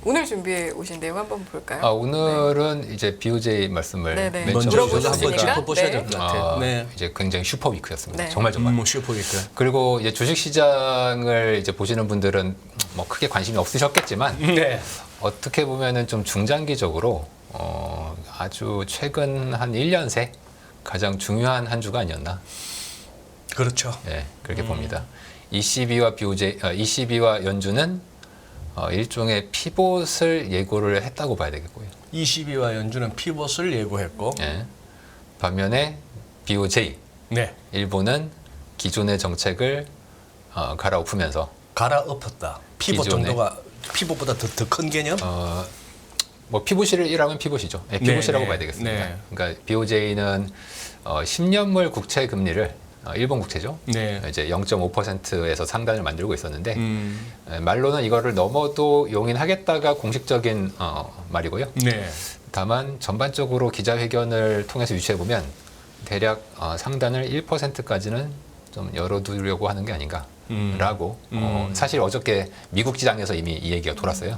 오늘 준비해 오신 내용 한번 볼까요? 오늘은 이제 BOJ 말씀을 네네. 맨 먼저 처음에 한번 물어보셨으니까. 짚어보셔야 네. 될 것 같아요. 네. 이제 굉장히 슈퍼 위크였습니다. 네. 정말. 뭐 슈퍼니까. 그리고 이제 주식 시장을 이제 보시는 분들은 뭐 크게 관심이 없으셨겠지만 네. 어떻게 보면은 좀 중장기적으로 아주 최근 한 1년 새 가장 중요한 한 주가 아니었나. 그렇죠. 예, 그렇게 봅니다. ECB와 ECB와 연준은 일종의 피봇을 예고를 했다고 봐야 되겠고요. ECB와 연준은 피벗을 예고했고, 예. 반면에 BOJ 네. 일본은 기존의 정책을 갈아엎으면서 갈아엎었다. 피벗 기존에. 정도가 피벗보다 더 큰 개념? 뭐 피봇이라면 피봇이죠. 예, 피봇이라고 네, 봐야 되겠습니다. 네. 그러니까 BOJ는 10년물 국채 금리를 일본 국채죠. 네. 이제 0.5%에서 상단을 만들고 있었는데 말로는 이거를 넘어도 용인하겠다가 공식적인 말이고요. 네. 다만 전반적으로 기자회견을 통해서 유추해 보면 대략 상단을 1%까지는 좀 열어두려고 하는 게 아닌가라고 사실 어저께 미국 시장에서 이미 이 얘기가 돌았어요.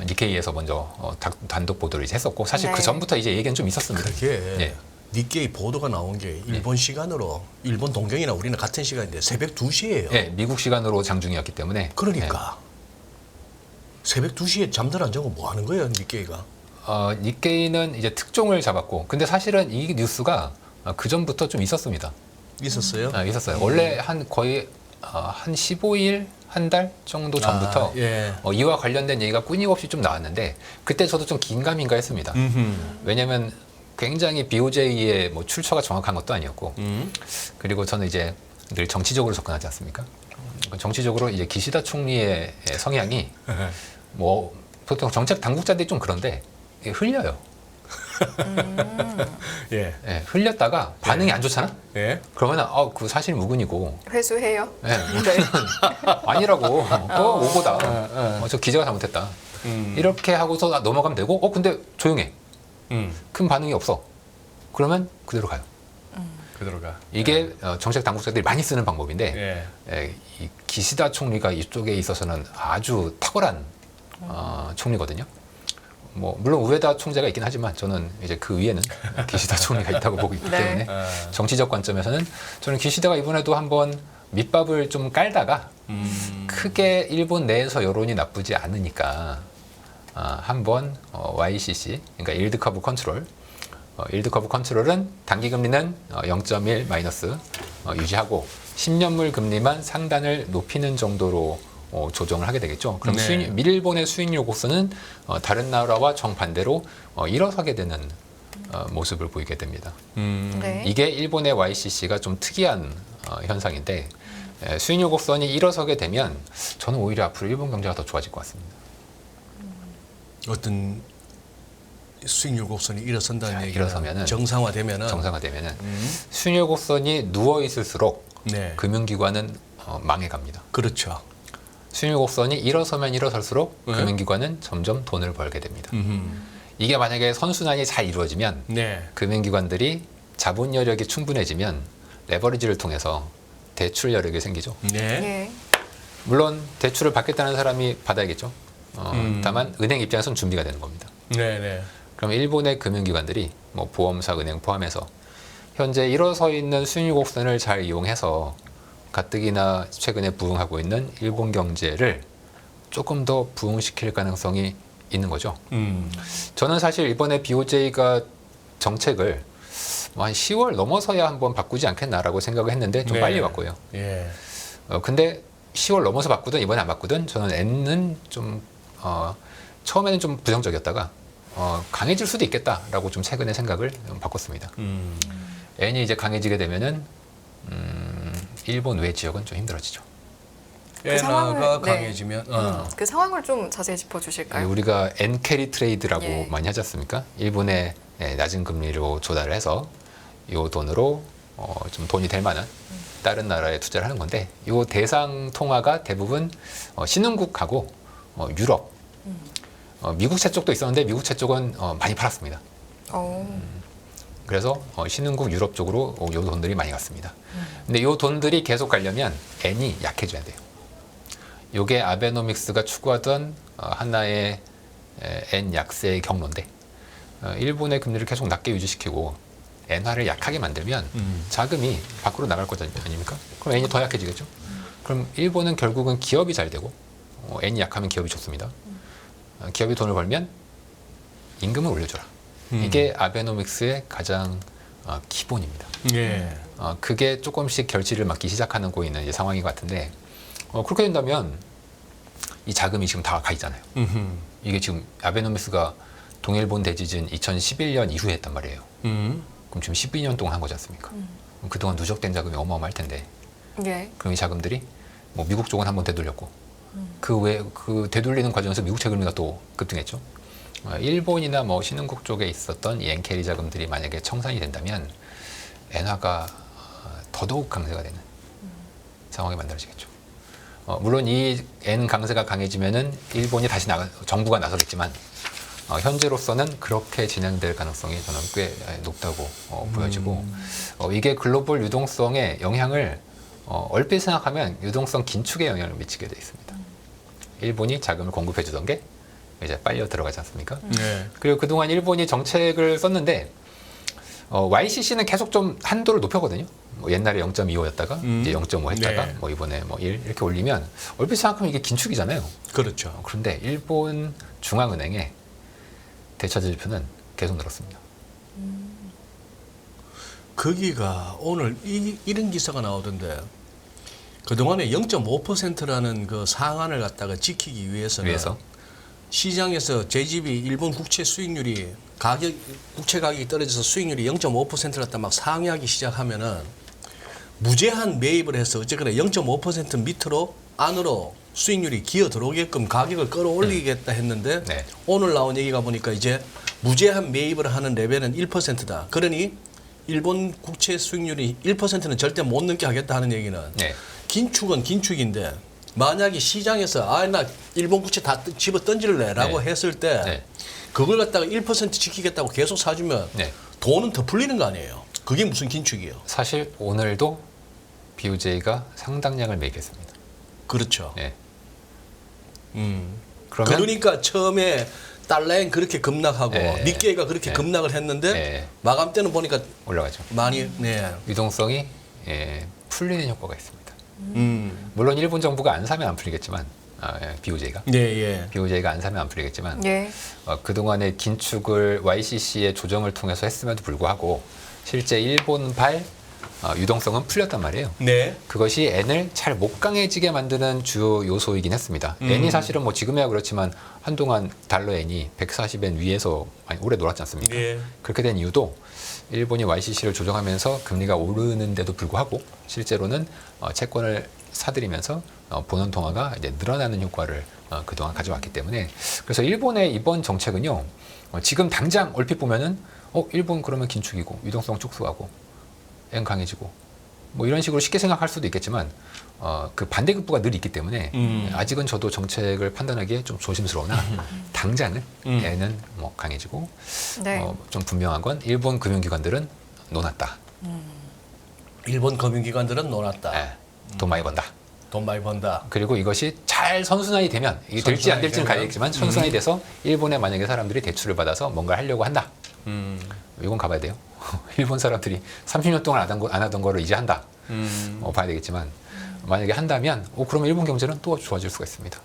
니케이에서 먼저 단독 보도를 이제 했었고 사실 네. 그 전부터 이제 얘기는 좀 있었습니다. 그게 예. 니케이 보도가 나온 게 일본 시간으로 일본 동경이나 우리는 같은 시간인데 새벽 2시예요. 예, 미국 시간으로 장중이었기 때문에 그러니까 새벽 2시에 잠들 안 자고 뭐 하는 거예요, 니케이가? 니케이는 이제 특종을 잡았고 근데 사실은 이 뉴스가 그 전부터 좀 있었습니다. 있었어요? 있었어요. 원래 한 거의 한 15일 한 달 정도 전부터 예. 이와 관련된 얘기가 끊임없이 좀 나왔는데 그때 저도 좀 긴가민가 했습니다. 왜냐하면 굉장히 BOJ의 뭐 출처가 정확한 것도 아니었고 그리고 저는 이제 늘 정치적으로 접근하지 않습니까? 정치적으로 이제 기시다 총리의 성향이 뭐 보통 정책 당국자들이 좀 그런데 이게 흘려요. 예. 예, 흘렸다가 반응이 안 좋잖아? 예. 그러면 그 사실 무근이고 회수해요? 예, 아니라고 오보다 저 기자가 잘못했다 이렇게 하고서 넘어가면 되고 근데 조용해 큰 반응이 없어 그러면 그대로 가요. 그대로가. 이게 정책 당국자들이 많이 쓰는 방법인데 예. 이 기시다 총리가 이쪽에 있어서는 아주 탁월한 총리거든요. 뭐 물론 우에다 총재가 있긴 하지만 저는 이제 그 위에는 기시다 총리가 있다고 보고 있기 네. 때문에 정치적 관점에서는 저는 기시다가 이번에도 한번 밑밥을 좀 깔다가 크게 일본 내에서 여론이 나쁘지 않으니까 한번 YCC 그러니까 일드 커브 컨트롤 일드 커브 컨트롤은 단기 금리는 0.1 마이너스 유지하고 10년물 금리만 상단을 높이는 정도로 조정을 하게 되겠죠. 그럼 네. 일본의 수익률 곡선은 다른 나라와 정반대로 일어서게 되는 모습을 보이게 됩니다. 네. 이게 일본의 YCC가 좀 특이한 현상인데 수익률 곡선이 일어서게 되면 저는 오히려 앞으로 일본 경제가 더 좋아질 것 같습니다. 어떤 수익률 곡선이 일어선다는 얘기가 일어서면은 정상화되면은 정상화되면은 수익률 곡선이 누워 있을수록 네. 금융기관은 망해갑니다. 그렇죠. 수익률 곡선이 일어서면 일어설수록 네. 금융기관은 점점 돈을 벌게 됩니다. 이게 만약에 선순환이 잘 이루어지면 네. 금융기관들이 자본 여력이 충분해지면 레버리지를 통해서 대출 여력이 생기죠. 네. 예. 물론 대출을 받겠다는 사람이 받아야겠죠. 다만 은행 입장에서는 준비가 되는 겁니다. 네. 네. 그럼 일본의 금융기관들이 뭐 보험사, 은행 포함해서 현재 일어서 있는 수익률 곡선을 잘 이용해서 가뜩이나 최근에 부흥하고 있는 일본 경제를 조금 더 부흥시킬 가능성이 있는 거죠. 저는 사실 이번에 BOJ가 정책을 한 10월 넘어서야 한번 바꾸지 않겠나라고 생각을 했는데 좀 네. 빨리 바꿔요. 예. 근데 10월 넘어서 바꾸든 이번에 안 바꾸든 저는 N은 좀 처음에는 좀 부정적이었다가 강해질 수도 있겠다라고 좀 최근에 생각을 바꿨습니다. N이 이제 강해지게 되면은 일본 외 지역은 좀 힘들어지죠. 엔화가 네. 강해지면 그 상황을 좀 자세히 짚어주실까요? 우리가 N 캐리 트레이드라고 예. 많이 하지 않습니까? 일본의 낮은 금리로 조달을 해서 이 돈으로 좀 돈이 될 만한 다른 나라에 투자를 하는 건데 이 대상 통화가 대부분 신흥국하고 유럽, 미국 채 쪽도 있었는데 미국 채 쪽은 많이 팔았습니다. 그래서 신흥국 유럽 쪽으로 이 돈들이 많이 갔습니다. 근데 이 돈들이 계속 가려면 N이 약해져야 돼요. 이게 아베노믹스가 추구하던 하나의 엔 약세의 경로인데 일본의 금리를 계속 낮게 유지시키고 엔화를 약하게 만들면 자금이 밖으로 나갈 것 아닙니까? 그럼 엔이 더 약해지겠죠. 그럼 일본은 결국은 기업이 잘 되고 엔이 약하면 기업이 좋습니다. 기업이 돈을 벌면 임금을 올려줘라. 이게 아베노믹스의 가장 기본입니다. 예. 그게 조금씩 결실을 맞기 시작하는 고 있는 이제 상황인 것 같은데 그렇게 된다면 이 자금이 지금 다 가 있잖아요. 이게 지금 아베노믹스가 동일본 대지진 2011년 이후에 했단 말이에요. 그럼 지금 12년 동안 한 거지 않습니까? 그럼 그동안 누적된 자금이 어마어마할 텐데 예. 그럼 이 자금들이 뭐 미국 쪽은 한번 되돌렸고 그 외 그 되돌리는 과정에서 미국 채금리가 또 급등했죠. 일본이나 뭐 신흥국 쪽에 있었던 이 엔캐리 자금들이 만약에 청산이 된다면 엔화가 더더욱 강세가 되는 상황이 만들어지겠죠. 물론 이 엔 강세가 강해지면은 일본이 다시 정부가 나서겠지만 현재로서는 그렇게 진행될 가능성이 저는 꽤 높다고 보여지고 이게 글로벌 유동성에 영향을 얼핏 생각하면 유동성 긴축에 영향을 미치게 돼 있습니다. 일본이 자금을 공급해 주던 게 이제 빨려 들어가지 않습니까? 네. 그리고 그동안 일본이 정책을 썼는데 YCC는 계속 좀 한도를 높였거든요. 뭐 옛날에 0.25였다가 이제 0.5 했다가 네. 뭐 이번에 뭐 1 이렇게 올리면 얼핏 생각하면 이게 긴축이잖아요. 그렇죠. 그런데 일본 중앙은행의 대차 지표는 계속 늘었습니다. 거기가 오늘 이런 기사가 나오던데 그동안에 0.5%라는 그 상한을 갖다가 지키기 위해서는 위해서 시장에서 JGB 일본 국채 수익률이 국채 가격이 떨어져서 수익률이 0.5%였다 막 상회하기 시작하면은 무제한 매입을 해서 어쨌거나 0.5% 밑으로 안으로 수익률이 기어 들어오게끔 가격을 끌어올리겠다 했는데 네. 오늘 나온 얘기가 보니까 이제 무제한 매입을 하는 레벨은 1%다. 그러니 일본 국채 수익률이 1%는 절대 못 넘게 하겠다 하는 얘기는 네. 긴축은 긴축인데 만약에 시장에서 나 일본 국채 다 집어 던질래라고 네. 했을 때 네. 그걸 갖다가 1% 지키겠다고 계속 사주면 네. 돈은 더 풀리는 거 아니에요. 그게 무슨 긴축이에요. 사실 오늘도 BOJ가 상당량을 매입했습니다. 그렇죠. 네. 그러면 그러니까 처음에 달러엔 그렇게 급락하고 네. 니케이가 그렇게 네. 급락을 했는데 네. 마감 때는 보니까 올라가죠. 많이 유동성이 풀리는 효과가 있습니다. 음. 물론 일본 정부가 안 사면 안 풀리겠지만 BOJ가 예. BOJ가 안 사면 안 풀리겠지만 예. 그동안의 긴축을 YCC의 조정을 통해서 했음에도 불구하고 실제 일본발 유동성은 풀렸단 말이에요. 네. 그것이 엔을 잘 못 강해지게 만드는 주요 요소이긴 했습니다. 엔이 사실은 뭐 지금이야 그렇지만 한동안 달러 엔이 140엔 위에서 많이 오래 놀았지 않습니까? 예. 그렇게 된 이유도 일본이 YCC를 조정하면서 금리가 오르는데도 불구하고 실제로는 채권을 사들이면서 본원 통화가 이제 늘어나는 효과를 그동안 가져왔기 때문에 그래서 일본의 이번 정책은요 지금 당장 얼핏 보면은 일본 그러면 긴축이고 유동성 축소하고 엔 강해지고 뭐 이런 식으로 쉽게 생각할 수도 있겠지만 그 반대급부가 늘 있기 때문에 아직은 저도 정책을 판단하기에 좀 조심스러우나 당장은 엔은 뭐 강해지고 네. 좀 분명한 건 일본 금융기관들은 노났다. 일본 금융기관들은 놀았다. 돈 많이 번다. 돈 많이 번다. 그리고 이것이 잘 선순환이 되면 이게 될지 안 될지는 가야겠지만 선순환이 돼서 일본에 만약에 사람들이 대출을 받아서 뭔가를 하려고 한다. 이건 가봐야 돼요. 일본 사람들이 30년 동안 안 하던 거를 이제 한다. 봐야 되겠지만 만약에 한다면 그러면 일본 경제는 또 좋아질 수가 있습니다.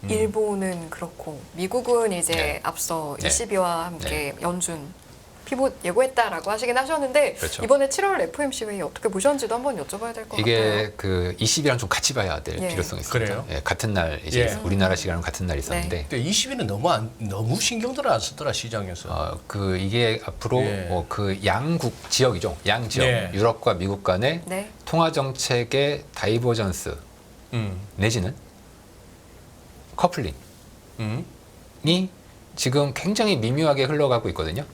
일본은 그렇고 미국은 이제 네. 앞서 네. ECB와 함께 연준 피봇 예고했다라고 하시긴 하셨는데 그렇죠. 이번에 7월 FOMC 회의 어떻게 보셨는지도 한번 여쭤봐야 될 것 같아요. 이게 그 20이랑 좀 같이 봐야 될 예. 필요성이 있습니다. 그래요? 예, 같은 날 이제 예. 우리나라 시간으로 같은 날 있었는데 근데 20일은 너무 신경들 안 쓰더라 시장에서. 이게 앞으로 예. 그 양국 지역이죠. 양 지역 네. 유럽과 미국 간의 네. 통화 정책의 다이버전스 내지는 커플링이 지금 굉장히 미묘하게 흘러가고 있거든요.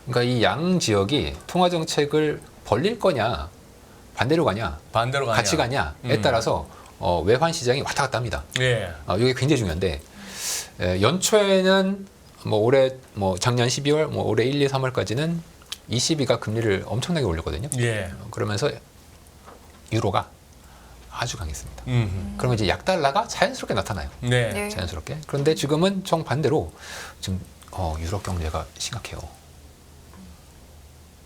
그러니까 이 양 지역이 통화 정책을 벌릴 거냐 반대로 가냐 반대로 가냐. 같이 가냐에 따라서 외환 시장이 왔다 갔다 합니다. 예. 이게 굉장히 중요한데 연초에는 뭐 올해 뭐 작년 12월 뭐 올해 1, 2, 3월까지는 ECB가 금리를 엄청나게 올렸거든요. 예. 그러면서 유로가 아주 강했습니다. 음. 그러면 이제 약달러가 자연스럽게 나타나요. 네. 네. 자연스럽게. 그런데 지금은 정반대로 지금 유럽 경제가 심각해요.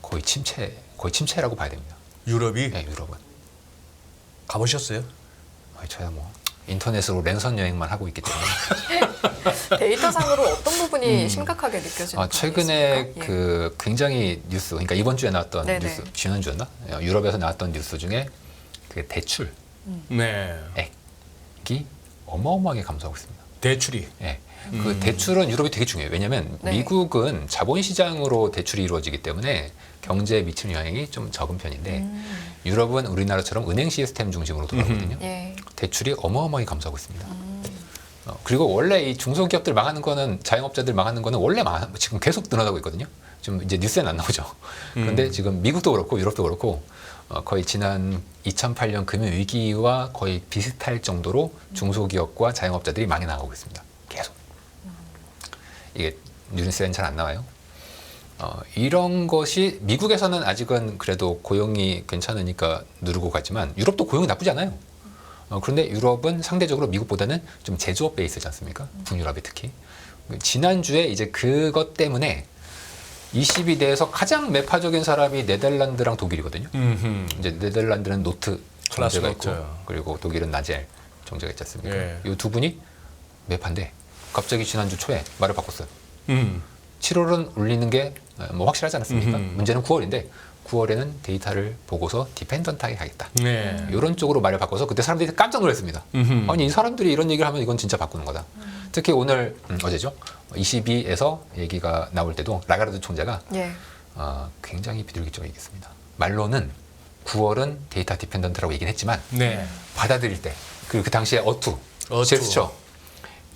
거의 침체라고 봐야 됩니다. 유럽이 네, 유럽은. 가보셨어요? 저야 뭐 인터넷으로 랜선 여행만 하고 있기 때문에 데이터상으로 어떤 부분이 심각하게 느껴지는 최근에 부분이 있습니까? 그 굉장히 뉴스, 그러니까 이번 주에 나왔던 네네. 뉴스, 지난주였나? 유럽에서 나왔던 뉴스 중에 그 대출액이 네. 어마어마하게 감소하고 있습니다. 대출이. 예. 그 대출은 유럽이 되게 중요해요. 왜냐하면 네. 미국은 자본시장으로 대출이 이루어지기 때문에 경제에 미치는 영향이 좀 적은 편인데 유럽은 우리나라처럼 은행 시스템 중심으로 돌아가거든요. 예. 대출이 어마어마하게 감소하고 있습니다. 그리고 원래 이 중소기업들 망하는 거는 자영업자들 망하는 거는 원래 지금 계속 늘어나고 있거든요. 지금 이제 뉴스에는 안 나오죠. 그런데 지금 미국도 그렇고 유럽도 그렇고 거의 지난 2008년 금융 위기와 거의 비슷할 정도로 중소기업과 자영업자들이 망해 나가고 있습니다. 계속. 이게 뉴스에는 잘 안 나와요. 이런 것이 미국에서는 아직은 그래도 고용이 괜찮으니까 누르고 가지만 유럽도 고용이 나쁘지 않아요. 그런데 유럽은 상대적으로 미국보다는 좀 제조업 베이스지 않습니까? 북유럽이 특히. 지난주에 이제 그것 때문에 22대에서 가장 매파적인 사람이 네덜란드랑 독일이거든요. 이제 네덜란드는 노트 정제가 있고 노트. 그리고 독일은 나젤 정제가 있지 않습니까? 예. 이 두 분이 매파인데 갑자기 지난주 초에 말을 바꿨어요. 음. 7월은 올리는 게 뭐 확실하지 않았습니까? 문제는 9월인데 9월에는 데이터를 보고서 디펜던트하게 가겠다. 네. 이런 쪽으로 말을 바꿔서 그때 사람들이 깜짝 놀랐습니다. 아니 이 사람들이 이런 얘기를 하면 이건 진짜 바꾸는 거다. 특히 오늘 어제죠. 22에서 얘기가 나올 때도 라가르드 총재가 예. 굉장히 비둘기적으로 얘기했습니다. 말로는 9월은 데이터 디펜던트라고 얘기는 했지만 네. 받아들일 때 그리고 그 당시에 제스처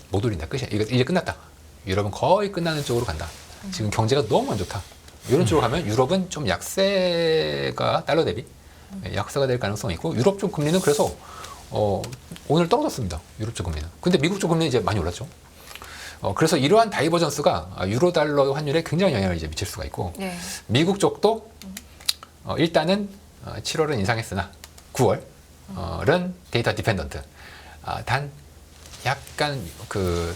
못 올린다. 끝이야. 이거 이제 끝났다. 유럽은 거의 끝나는 쪽으로 간다. 지금 경제가 너무 안 좋다. 이런 쪽으로 가면 유럽은 좀 약세가 달러 대비 약세가 될 가능성이 있고 유럽 쪽 금리는 그래서 오늘 떨어졌습니다. 유럽 쪽 금리는. 근데 미국 쪽 금리는 이제 많이 올랐죠. 그래서 이러한 다이버전스가 유로 달러 환율에 굉장히 영향을 이제 미칠 수가 있고 예. 미국 쪽도 일단은 7월은 인상했으나 9월은 데이터 디펜던트. 단 약간 그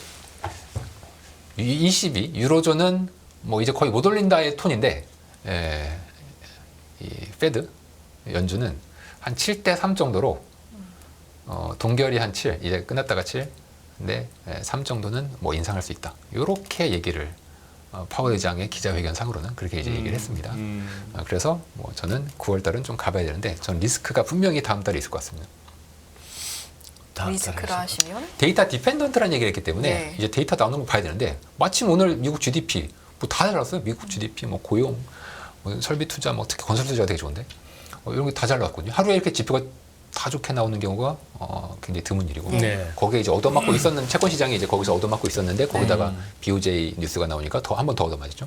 22 유로존은 뭐 이제 거의 못 올린다의 톤인데 이 페드 연준은 한 7대 3 정도로 동결이 한 7, 이제 끝났다가 7, 근데 3 정도는 뭐 인상할 수 있다. 이렇게 얘기를 파월 의장의 기자회견상으로는 그렇게 이제 얘기를 했습니다. 그래서 뭐 저는 9월 달은 좀 가봐야 되는데 전 리스크가 분명히 다음 달에 있을 것 같습니다. 리스크라 하시면 데이터 디펜던트라는 얘기를 했기 때문에 네. 이제 데이터 나오는 거 봐야 되는데 마침 오늘 미국 GDP 뭐 다 잘 나왔어요. 미국 GDP 뭐 고용, 뭐 설비 투자, 뭐 특히 건설 투자가 되게 좋은데 이런 게 다 잘 나왔거든요. 하루에 이렇게 지표가 다 좋게 나오는 경우가 굉장히 드문 일이고 네. 거기에 이제 얻어맞고 있었는 채권 시장이 이제 거기서 얻어맞고 있었는데 거기다가 BOJ 뉴스가 나오니까 한 번 더 얻어맞았죠.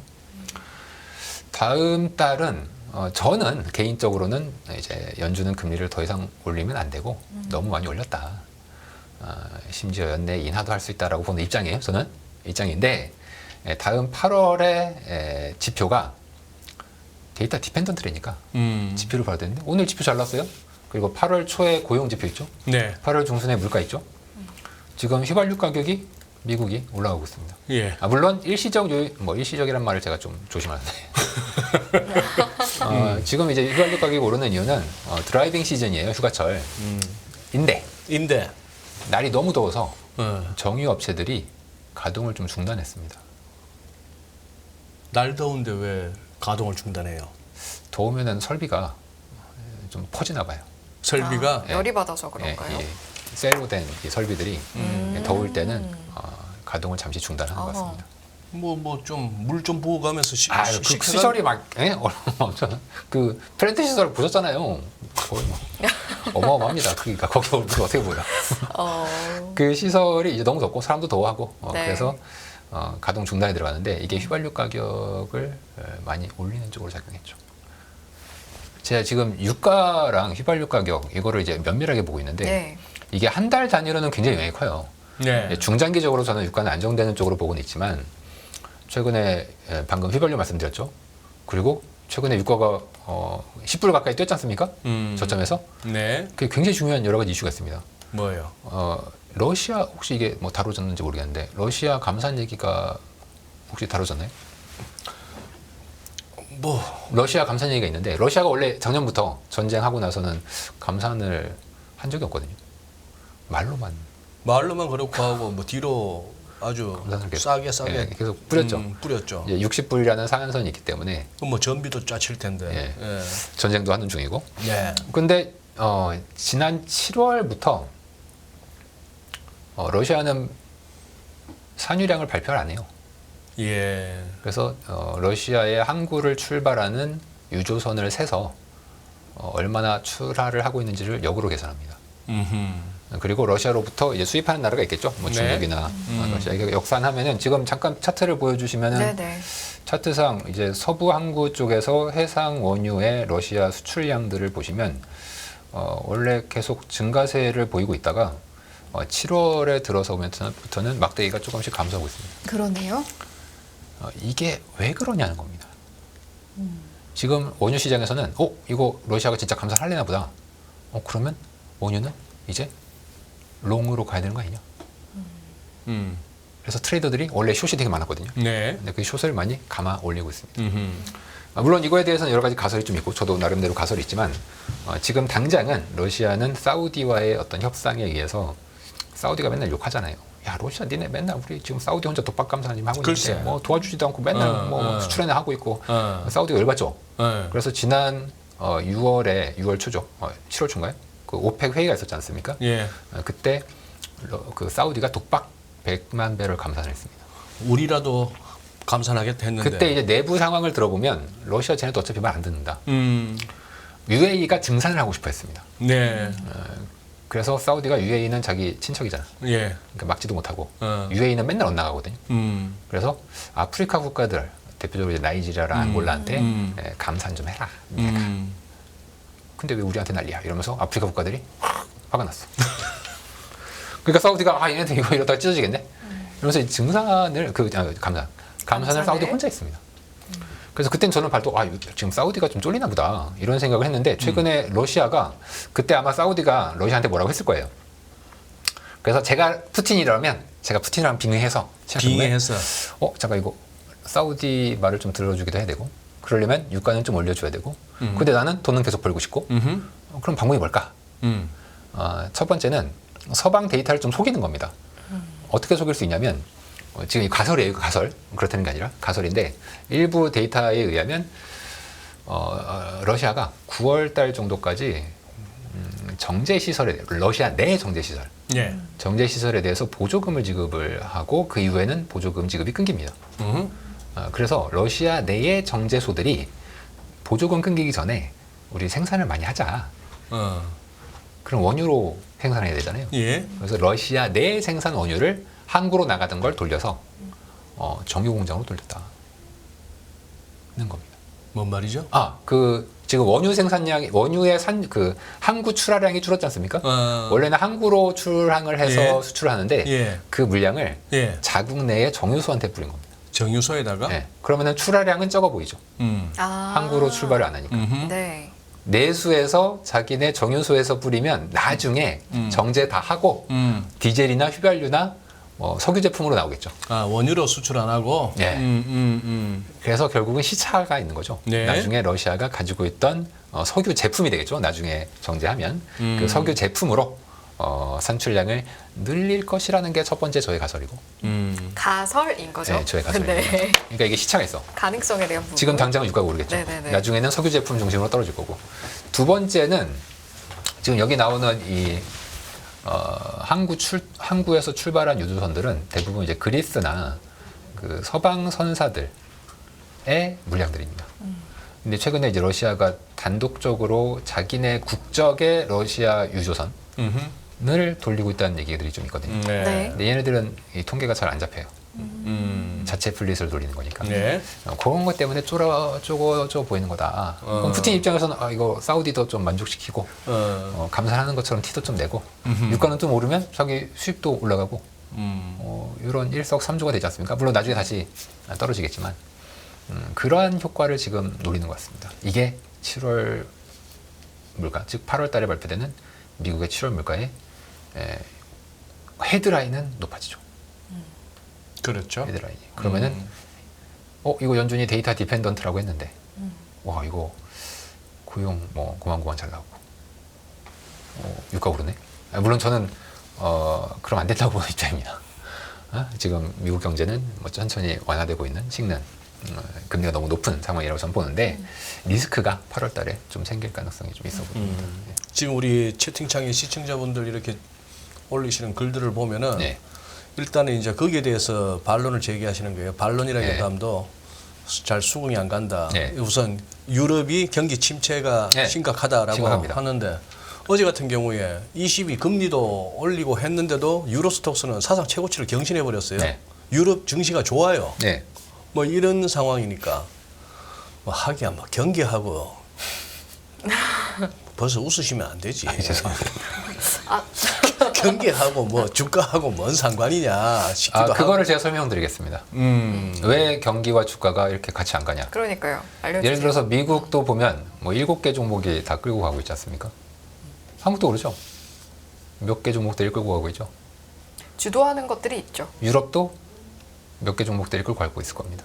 다음 달은 저는 개인적으로는 이제 연준은 금리를 더 이상 올리면 안 되고 너무 많이 올렸다. 심지어 연내 인하도 할 수 있다라고 보는 입장이에요. 저는 입장인데 다음 8월에 지표가 데이터 디펜던트라니까 지표를 봐야 되는데 오늘 지표 잘 나왔어요. 그리고 8월 초에 고용 지표 있죠. 네. 8월 중순에 물가 있죠. 지금 휘발유 가격이 미국이 올라가고 있습니다. 예. 물론 일시적이란 말을 제가 좀 조심하는데 지금 이제 휘발유 가격이 오르는 이유는 드라이빙 시즌이에요. 휴가철. 인데 날이 너무 더워서 정유 업체들이 가동을 좀 중단했습니다. 날 더운데 왜 가동을 중단해요? 더우면은 설비가 좀 퍼지나 봐요. 설비가 열이 받아서 그런가요? 쇠로 된 이 설비들이 더울 때는 가동을 잠시 중단하는 것 어허. 같습니다. 뭐 좀 물 좀 부어 가면서 그 시설이 막 엄청 그 플랜트 시설 보셨잖아요. 거의 뭐 어마어마합니다. 그러니까 거기 얼굴 어떻게 보여? 그 시설이 이제 너무 덥고 사람도 더워하고 네. 그래서 가동 중단에 들어가는데 이게 휘발유 가격을 많이 올리는 쪽으로 작용했죠. 제가 지금 유가랑 휘발유 가격 이거를 이제 면밀하게 보고 있는데 네. 이게 한 달 단위로는 굉장히 영향이 커요. 네. 중장기적으로 저는 유가는 안정되는 쪽으로 보고는 있지만 최근에 방금 휘발유 말씀드렸죠. 그리고 최근에 유가가 10불 가까이 뛰었지 않습니까? 저점에서. 네. 그게 굉장히 중요한 여러 가지 이슈가 있습니다. 뭐예요? 러시아 혹시 이게 뭐 다뤄졌는지 모르겠는데 러시아 감산 얘기가 혹시 다뤄졌나요? 뭐 러시아 감산 얘기가 있는데 러시아가 원래 작년부터 전쟁하고 나서는 감산을 한 적이 없거든요. 말로만 말로만 그렇고 하고 뭐 뒤로 아주 감산을 싸게 예, 계속 뿌렸죠. 뿌렸죠. 이제 60불이라는 상한선이 있기 때문에 그럼 뭐 전비도 짜칠 텐데. 예. 예. 전쟁도 하는 중이고. 네. 근데 지난 7월부터 러시아는 산유량을 발표를 안 해요. 예. 그래서 러시아의 항구를 출발하는 유조선을 세서 얼마나 출하를 하고 있는지를 역으로 계산합니다. 그리고 러시아로부터 이제 수입하는 나라가 있겠죠. 뭐 네. 중국이나 러시아. 이게 역산하면은 지금 잠깐 차트를 보여주시면은 네네. 차트상 이제 서부 항구 쪽에서 해상 원유의 러시아 수출량들을 보시면 원래 계속 증가세를 보이고 있다가 7월에 들어서부터는 막대기가 조금씩 감소하고 있습니다. 그러네요. 이게 왜 그러냐는 겁니다. 지금 원유 시장에서는 이거 러시아가 진짜 감산하려나 보다. 그러면 원유는 이제 롱으로 가야 되는 거 아니냐. 그래서 트레이더들이 원래 숏이 되게 많았거든요. 네. 근데 그 숏을 많이 감아 올리고 있습니다. 물론 이거에 대해서는 여러 가지 가설이 좀 있고 저도 나름대로 가설이 있지만 지금 당장은 러시아는 사우디와의 어떤 협상에 의해서 사우디가 맨날 욕하잖아요. 야 러시아 니네 맨날 우리 지금 사우디 혼자 독박 감산 지금 하고 글쎄. 있는데 뭐 도와주지도 않고 맨날 수출해나 하고 있고 사우디가 열받죠. 그래서 지난 6월 초죠. 7월 초인가요? 그 오펙 회의가 있었지 않습니까? 예. 그때 그 사우디가 독박 100만 배럴 감산을 했습니다. 우리라도 감산하겠다 했는데. 그때 이제 내부 상황을 들어보면 러시아 쟤네도 어차피 말 안 듣는다. UAE가 증산을 하고 싶어 했습니다. 네. 그래서 사우디가 UAE는 자기 친척이잖아. 예. 그러니까 막지도 못하고 UAE는 맨날 엇나가거든요. 그래서 아프리카 국가들 대표적으로 이제 나이지리아랑 안골라한테 감산 좀 해라. 근데 왜 우리한테 난리야? 이러면서 아프리카 국가들이 화가 났어. 그러니까 사우디가 얘네들 이거 이러다가 찢어지겠네. 이러면서 이 증산을 감산을 사우디 혼자 했습니다. 그래서 그땐 저는 발도 지금 사우디가 좀 쫄리나 보다 이런 생각을 했는데 최근에 러시아가 그때 아마 사우디가 러시아한테 뭐라고 했을 거예요. 그래서 제가 푸틴이라면 제가 푸틴이랑 빙의해서 잠깐 이거 사우디 말을 좀 들어주기도 해야 되고 그러려면 유가는 좀 올려줘야 되고 근데 나는 돈은 계속 벌고 싶고 그럼 방법이 뭘까? 첫 번째는 서방 데이터를 좀 속이는 겁니다. 어떻게 속일 수 있냐면 지금 이 가설이에요. 가설. 그렇다는 게 아니라 가설인데 일부 데이터에 의하면 러시아가 9월 달 정도까지 정제 시설에 러시아 내 정제 시설 예. 정제 시설에 대해서 보조금을 지급을 하고 그 이후에는 보조금 지급이 끊깁니다. 그래서 러시아 내의 정제소들이 보조금 끊기기 전에 우리 생산을 많이 하자. 그럼 원유로 생산해야 되잖아요. 예. 그래서 러시아 내 생산 원유를 항구로 나가던 걸 돌려서 정유 공장으로 돌렸다는 겁니다. 뭔 말이죠? 지금 원유 생산량이 원유의 항구 출하량이 줄었지 않습니까? 원래는 항구로 출항을 해서 수출하는데 그 물량을 자국 내에 정유소한테 뿌린 겁니다. 정유소에다가? 네. 그러면은 출하량은 적어 보이죠. 항구로 출발을 안 하니까. 네. 내수에서 자기네 정유소에서 뿌리면 나중에 정제 다 하고 디젤이나 휘발유나 석유 제품으로 나오겠죠. 원유로 수출 안 하고? 네. 그래서 결국은 시차가 있는 거죠. 네. 나중에 러시아가 가지고 있던 석유 제품이 되겠죠. 나중에 정제하면 그 석유 제품으로 산출량을 늘릴 것이라는 게 첫 번째 저의 가설이고. 가설인 거죠. 네, 저의 가설입니다. 네. 그러니까 이게 시차가 있어. 가능성에 대한 부분. 지금 당장은 유가가 오르겠죠. 네네네. 나중에는 석유 제품 중심으로 떨어질 거고. 두 번째는 지금 여기 나오는 이 항구에서 출발한 유조선들은 대부분 이제 그리스나 그 서방 선사들의 물량들입니다. 근데 최근에 이제 러시아가 단독적으로 자기네 국적의 러시아 유조선을 돌리고 있다는 얘기들이 좀 있거든요. 네. 근데 얘네들은 이 통계가 잘 안 잡혀요. 자체 플릿을 돌리는 거니까. 네. 그런 것 때문에 쪼궈져 보이는 거다. 그럼 푸틴 입장에서는 이거 사우디도 좀 만족시키고 감산하는 것처럼 티도 좀 내고 유가는 좀 오르면 자기 수입도 올라가고 이런 일석삼조가 되지 않습니까? 물론 나중에 다시 떨어지겠지만 그러한 효과를 지금 노리는 것 같습니다. 이게 7월 물가, 즉 8월 달에 발표되는 미국의 7월 물가의 헤드라인은 높아지죠. 그렇죠. 헤드라인이. 그러면은 이거 연준이 데이터 디펜던트라고 했는데 와 이거 고용 뭐 고만고만 잘 나오고 유가 오르네. 물론 저는 그럼 안 된다고 보는 입장입니다. 지금 미국 경제는 뭐 천천히 완화되고 있는 식는 금리가 너무 높은 상황이라고 저는 보는데 리스크가 8월 달에 좀 생길 가능성이 좀 있어 보입니다. 지금 우리 채팅창에 시청자분들 이렇게 올리시는 글들을 보면은 네. 일단은 이제 거기에 대해서 반론을 제기하시는 거예요. 반론이라기보다 함도 잘 수긍이 안 간다. 네. 우선 유럽이 경기 침체가 네. 심각하다라고 심각합니다. 하는데 어제 같은 경우에 ECB 금리도 올리고 했는데도 유로스톡스는 사상 최고치를 경신해 버렸어요. 네. 유럽 증시가 좋아요. 네. 뭐 이런 상황이니까 뭐 하기야 뭐 경기하고 벌써 웃으시면 안 되지. 죄송합니다. 경기하고 뭐 주가하고 뭔 상관이냐 싶기도 하고. 그거를 제가 설명드리겠습니다. 왜 경기와 주가가 이렇게 같이 안 가냐? 그러니까요. 알려주세요. 예를 들어서 미국도 보면 뭐 7개 종목이 다 끌고 가고 있지 않습니까? 한국도 그러죠. 몇 개 종목들이 끌고 가고 있죠. 주도하는 것들이 있죠. 유럽도 몇 개 종목들이 끌고 가고 있을 겁니다.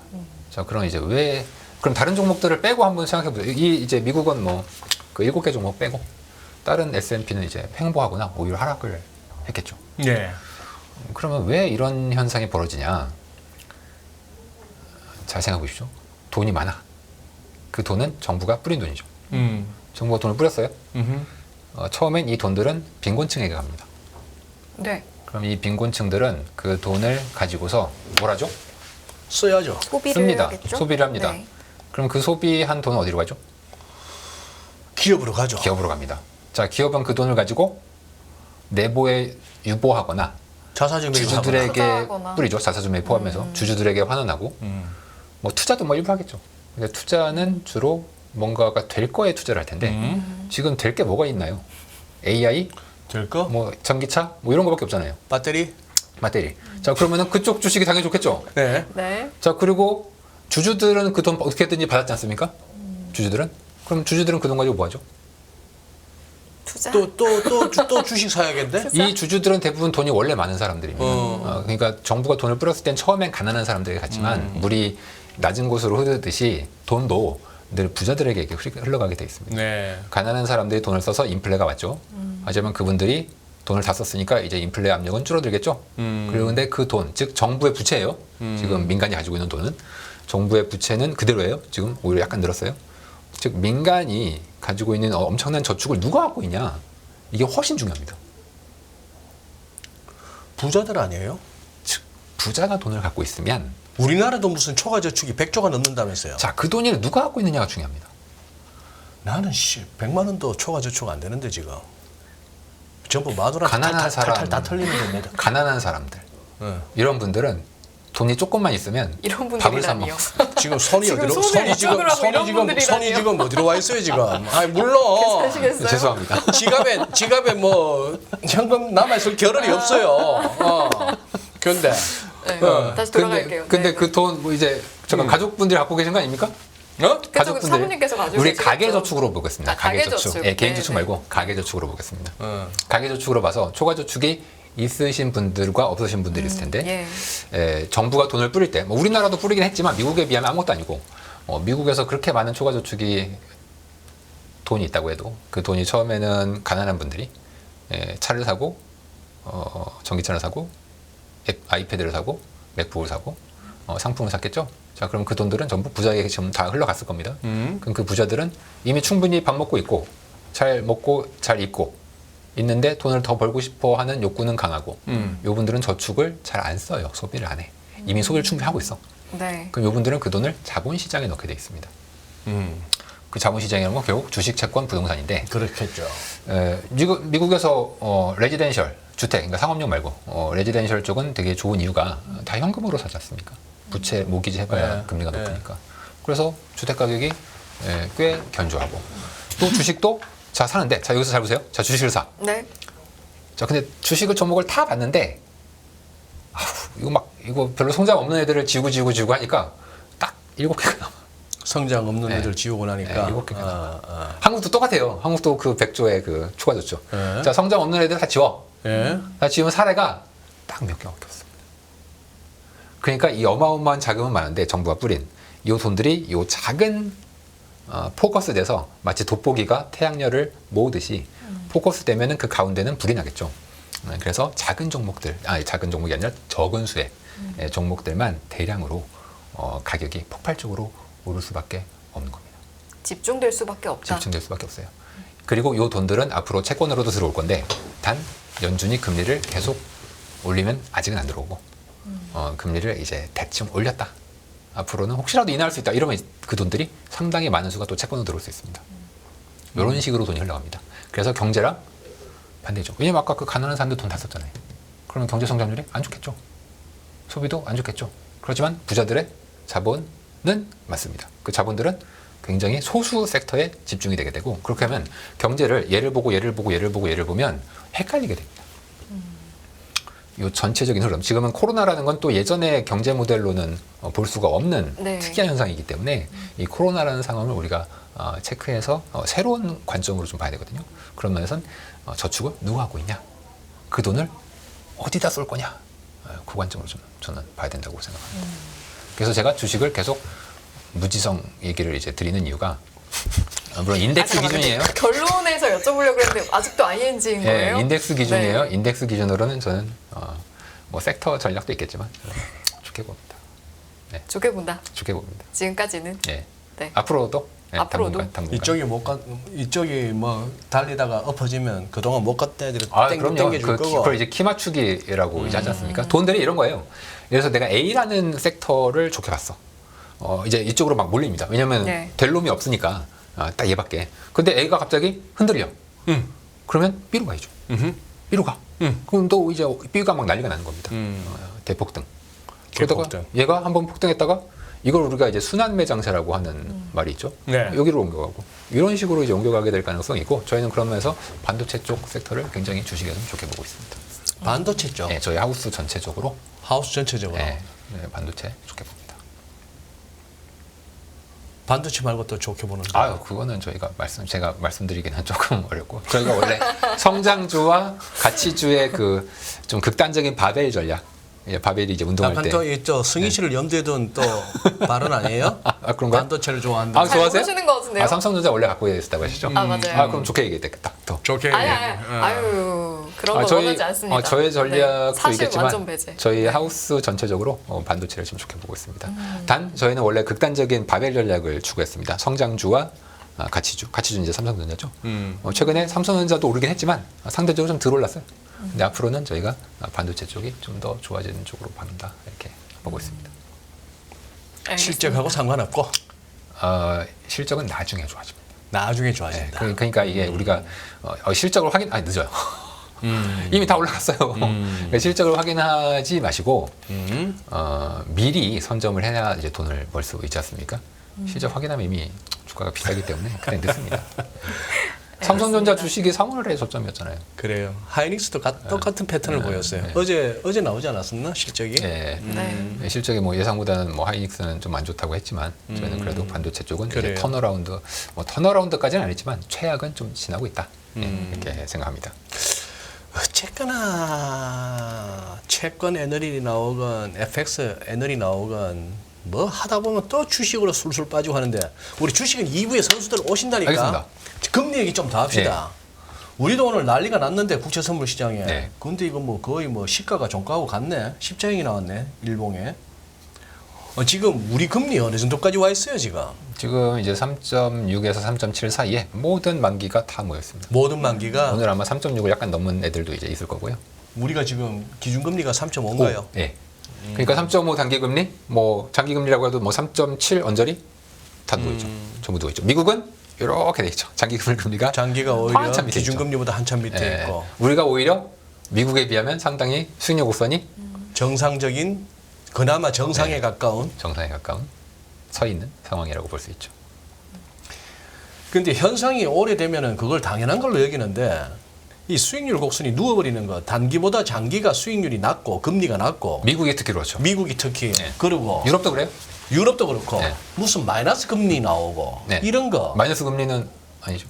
자, 그럼 이제 왜 그럼 다른 종목들을 빼고 한번 생각해 보세요. 이제 미국은 뭐 그 7개 종목 빼고 다른 S&P는 이제 횡보하거나 오히려 하락을 했겠죠. 네. 그러면 왜 이런 현상이 벌어지냐? 잘 생각해 보십시오. 돈이 많아. 그 돈은 정부가 뿌린 돈이죠. 정부가 돈을 뿌렸어요. 처음엔 이 돈들은 빈곤층에게 갑니다. 네. 그럼 이 빈곤층들은 그 돈을 가지고서 뭘 하죠? 써야죠. 소비를 씁니다. 하겠죠? 소비를 합니다. 네. 그럼 그 소비한 돈은 어디로 가죠? 기업으로 가죠. 기업으로 갑니다. 자, 기업은 그 돈을 가지고 내부에 유보하거나 자사적 매입하거나. 주주들에게 투자하거나. 뿌리죠. 자사주 매입 포함해서 주주들에게 환원하고 뭐 투자도 뭐 일부 하겠죠. 근데 투자는 주로 뭔가가 될 거에 투자를 할 텐데 지금 될 게 뭐가 있나요? AI, 될 거? 뭐 전기차, 뭐 이런 거밖에 없잖아요. 배터리? 배터리. 자, 그러면은 그쪽 주식이 당연히 좋겠죠. 네. 네. 자, 그리고 주주들은 그 돈 어떻게든지 받았지 않습니까? 주주들은? 그럼 주주들은 그 돈 가지고 뭐 하죠? 투자. 또 주식 사야겠는데? 이 주주들은 대부분 돈이 원래 많은 사람들입니다. 그러니까 정부가 돈을 뿌렸을 땐 처음엔 가난한 사람들이 갔지만 물이 낮은 곳으로 흐르듯이 돈도 늘 부자들에게 이렇게 흘러가게 돼 있습니다. 네. 가난한 사람들이 돈을 써서 인플레가 왔죠. 하지만 그분들이 돈을 다 썼으니까 이제 인플레 압력은 줄어들겠죠. 그런데 그 돈, 즉 정부의 부채예요. 지금 민간이 가지고 있는 돈은 정부의 부채는 그대로예요. 지금 오히려 약간 늘었어요. 즉 민간이 가지고 있는 엄청난 저축을 누가 갖고 있냐, 이게 훨씬 중요합니다. 부자들 아니에요? 즉 부자가 돈을 갖고 있으면 우리나라도 무슨 초과 저축이 100조가 넘는다면서요. 자, 그 돈을 누가 갖고 있느냐가 중요합니다. 나는 100만 원도 초과 저축 안 되는데 지금. 전부 마누라 가난한 사람. 탈탈 다 털리는데 매달. 가난한 사람들, 네. 이런 분들은 돈이 조금만 있으면 이런 밥을 사 분들이라니요. 먹어. 지금 손이 지금 어디로 손을 어쩌더라고, 이런 분들이라니요. 손이 지금 어디로 와 있어요 지금? 아니 물론 하시겠어요? 죄송합니다. 지갑에 뭐 현금 남아 있을 겨를이 없어요. 그런데 네. 다시 돌아갈게요. 근데 네. 그 돈 뭐 이제 잠깐 가족분들이 갖고 계신 거 아닙니까? 그쪽 사모님께서 가지고 우리 계시겠죠? 가계 저축으로 보겠습니다. 아, 가계 저축. 예, 개인 네, 저축 네. 말고 가계 저축으로 보겠습니다. 가계 저축으로 봐서 초과 저축이 있으신 분들과 없으신 분들이 있을 텐데 정부가 돈을 뿌릴 때 뭐 우리나라도 뿌리긴 했지만 미국에 비하면 아무것도 아니고 미국에서 그렇게 많은 초과 저축이 돈이 있다고 해도 그 돈이 처음에는 가난한 분들이 차를 사고 전기차를 사고 아이패드를 사고 맥북을 사고 상품을 샀겠죠. 자, 그럼 그 돈들은 전부 부자에게 지금 다 흘러갔을 겁니다. 그럼 그 부자들은 이미 충분히 밥 먹고 있고 잘 먹고 잘 입고 있는데 돈을 더 벌고 싶어 하는 욕구는 강하고 요분들은 저축을 잘 안 써요. 소비를 안 해. 이미 소비를 충분히 하고 있어. 네. 그럼 요분들은 그 돈을 자본시장에 넣게 돼 있습니다. 그 자본시장이라는 건 결국 주식, 채권, 부동산인데 그렇겠죠. 미국에서 레지덴셜 주택, 그러니까 상업용 말고 레지덴셜 쪽은 되게 좋은 이유가 다 현금으로 사지 않습니까? 부채, 모기지 해봐야 네. 금리가 네. 높으니까. 그래서 주택 가격이 꽤 견조하고 또 주식도 자 사는데 자 여기서 잘 보세요. 자 주식을 사. 네. 자 근데 주식을 종목을 다 봤는데 이거 별로 성장 없는 애들을 지우고 하니까 딱 7개가 남아. 성장 없는 네. 애들 지우고 나니까. 네, 7개가 한국도 똑같아요. 한국도 그 100조의 그 추가졌죠. 네. 자, 성장 없는 애들 다 지워. 예. 다 지우면 사례가 딱 몇 개밖에 없습니다. 그러니까 이 어마어마한 자금은 많은데 정부가 뿌린 이 돈들이 이 작은 포커스 돼서 마치 돋보기가 태양열을 모으듯이 포커스 되면은 그 가운데는 불이 나겠죠. 그래서 작은 종목들, 작은 종목이 아니라 적은 수의 종목들만 대량으로 가격이 폭발적으로 오를 수밖에 없는 겁니다. 집중될 수밖에 없다. 집중될 수밖에 없어요. 그리고 이 돈들은 앞으로 채권으로도 들어올 건데 단 연준이 금리를 계속 올리면 아직은 안 들어오고 금리를 이제 대충 올렸다. 앞으로는 혹시라도 인하할 수 있다. 이러면 그 돈들이 상당히 많은 수가 또 채권으로 들어올 수 있습니다. 이런 식으로 돈이 흘러갑니다. 그래서 경제랑 반대죠. 왜냐면 아까 그 가난한 사람들 돈 다 썼잖아요. 그러면 경제 성장률이 안 좋겠죠. 소비도 안 좋겠죠. 그렇지만 부자들의 자본은 맞습니다. 그 자본들은 굉장히 소수 섹터에 집중이 되게 되고 그렇게 하면 경제를 예를 보면 헷갈리게 됩니다. 이 전체적인 흐름. 지금은 코로나라는 건 또 예전의 경제 모델로는 볼 수가 없는 네. 특이한 현상이기 때문에 이 코로나라는 상황을 우리가 체크해서 새로운 관점으로 좀 봐야 되거든요. 그런 면에서는 저축을 누가 하고 있냐? 그 돈을 어디다 쏠 거냐? 그 관점으로 좀 저는 봐야 된다고 생각합니다. 그래서 제가 주식을 계속 무지성 얘기를 이제 드리는 이유가 물론 인덱스 기준이에요. 결론에서 여쭤보려고 했는데 아직도 ING인 거예요? 예, 인덱스 기준이에요. 네. 인덱스 기준으로는 저는 뭐 섹터 전략도 있겠지만 좋게 봅니다. 좋게 본다. 좋게 봅니다. 지금까지는. 예. 네. 앞으로도 앞으로도? 당분간. 이쪽이 뭐 달리다가 엎어지면 그동안 못 갔던 애들을 그럼요. 땡겨줄 거고. 그걸 이제 키 맞추기라고 이제 하지 않습니까? 돈들이 이런 거예요. 그래서 내가 A라는 섹터를 좋게 봤어. 이제 이쪽으로 막 몰립니다. 왜냐면 네. 될 놈이 없으니까 딱 얘밖에. 근데 A가 갑자기 흔들려. 그러면 B로 가야죠. B로 가. 그럼 또 이제 B가 막 난리가 나는 겁니다. 대폭등. 그러다가 대폭등. 얘가 한번 폭등했다가 이걸 우리가 이제 순환매장세라고 하는 말이 있죠. 네. 여기로 옮겨가고 이런 식으로 이제 옮겨가게 될 가능성이 있고 저희는 그런 면에서 반도체 쪽 섹터를 굉장히 주식에서는 좋게 보고 있습니다. 반도체 쪽. 네, 저희 하우스 전체적으로 하우스 전체적으로. 반도체 좋게 봅니다. 반도체 말고 또 좋게 보는데. 그거는 제가 말씀드리기는 조금 어렵고 저희가 원래 성장주와 가치주의 그 좀 극단적인 바벨 전략. 바벨이 이제 운동할 약간 때. 또 이 승희 씨를 염두에 둔 또 발언 아니에요? 그런가요? 반도체를 좋아한다. 잘 좋아하세요? 모르시는 것 같은데요? 삼성전자 원래 갖고 있었다고 하시죠? 맞아요. 그럼 좋게 얘기했겠다. 또. 좋게. 아유, 그런 거 원하지 않습니다. 저의 전략도 네, 사실 있겠지만 완전 배제. 저희 하우스 전체적으로 반도체를 좀 좋게 보고 있습니다. 단 저희는 원래 극단적인 바벨 전략을 추구했습니다. 성장주와 가치주 이제 삼성전자죠. 최근에 삼성전자도 오르긴 했지만 상대적으로 좀 덜 올랐어요. 근데 앞으로는 저희가 반도체 쪽이 좀 더 좋아지는 쪽으로 반다 이렇게 보고 있습니다. 실적하고 상관없고 실적은 나중에 좋아집니다. 나중에 좋아진다. 그러니까 이게 우리가 실적을 늦어요. 이미 다 올라갔어요. 그러니까 실적을 확인하지 마시고 미리 선점을 해야 이제 돈을 벌 수 있지 않습니까? 실적 확인하면 이미 주가가 비싸기 때문에 그냥 늦습니다. 삼성전자 주식이 3월에 저점이었잖아요. 그래요. 하이닉스도 똑같은 패턴을 보였어요. 어제 나오지 않았었나 실적이? 네. 네. 실적이 뭐 예상보다는 뭐 하이닉스는 좀 안 좋다고 했지만 저희는 그래도 반도체 쪽은 이제 턴어라운드까지는 아니지만 최악은 좀 지나고 있다. 이렇게 생각합니다. 어쨌거나 채권 애널이 나오건 FX 애널이 나오건 뭐 하다 보면 또 주식으로 술술 빠지고 하는데 우리 주식은 2부에 선수들 오신다니까. 알겠습니다. 금리 얘기 좀 더 합시다. 우리도 오늘 난리가 났는데 국채 선물 시장에. 네. 근데 이거 뭐 거의 뭐 시가가 종가하고 같네. 십자형이 나왔네. 일봉에. 지금 우리 금리 어느 정도까지 와 있어요, 지금? 지금 이제 3.6에서 3.7 사이에 모든 만기가 다 모여 있습니다. 모든 만기가 오늘 아마 3.6을 약간 넘은 애들도 이제 있을 거고요. 우리가 지금 기준금리가 3.5인가요? 네. 그러니까 3.5 단기금리, 뭐 장기금리라고 해도 뭐 3.7 언저리 다 누워 있죠. 전부 누워 있죠. 미국은 이렇게 돼 있죠. 장기금리가 장기가 오히려 한참 밑에 기준금리보다 한참 밑에 있고 우리가 오히려 미국에 비하면 상당히 수익률 곡선이 정상적인 그나마 정상에 가까운. 정상에 가까운 서 있는 상황이라고 볼 수 있죠. 근데 현상이 오래되면은 그걸 당연한 걸로 여기는데 이 수익률 곡선이 누워버리는 거 단기보다 장기가 수익률이 낮고 금리가 낮고 미국이 특히 그렇죠. 미국이 특히 그리고 유럽도 그래요? 유럽도 그렇고 네. 무슨 마이너스 금리 나오고 네. 이런 거. 마이너스 금리는 아니죠.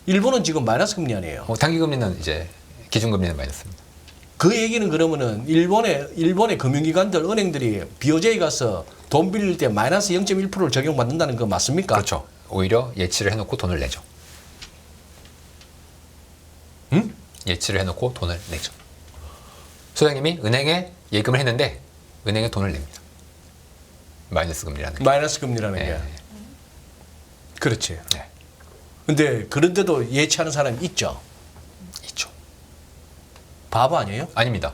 일본은 지금 마이너스 금리 아니에요. 단기 금리는 이제 기준 금리는 마이너스입니다. 그 얘기는 그러면은 일본의 금융기관들 은행들이 BOJ 가서 돈 빌릴 때 마이너스 0.1%를 적용받는다는 거 맞습니까? 그렇죠. 오히려 예치를 해놓고 돈을 내죠. 응? 예치를 해놓고 돈을 내죠. 소장님이 은행에 예금을 했는데 은행에 돈을 냅니다. 마이너스 금리라는 게. 마이너스 금리라는 네. 게. 그렇지. 네. 근데 그런데도 예치하는 사람이 있죠. 있죠. 바보 아니에요? 아닙니다.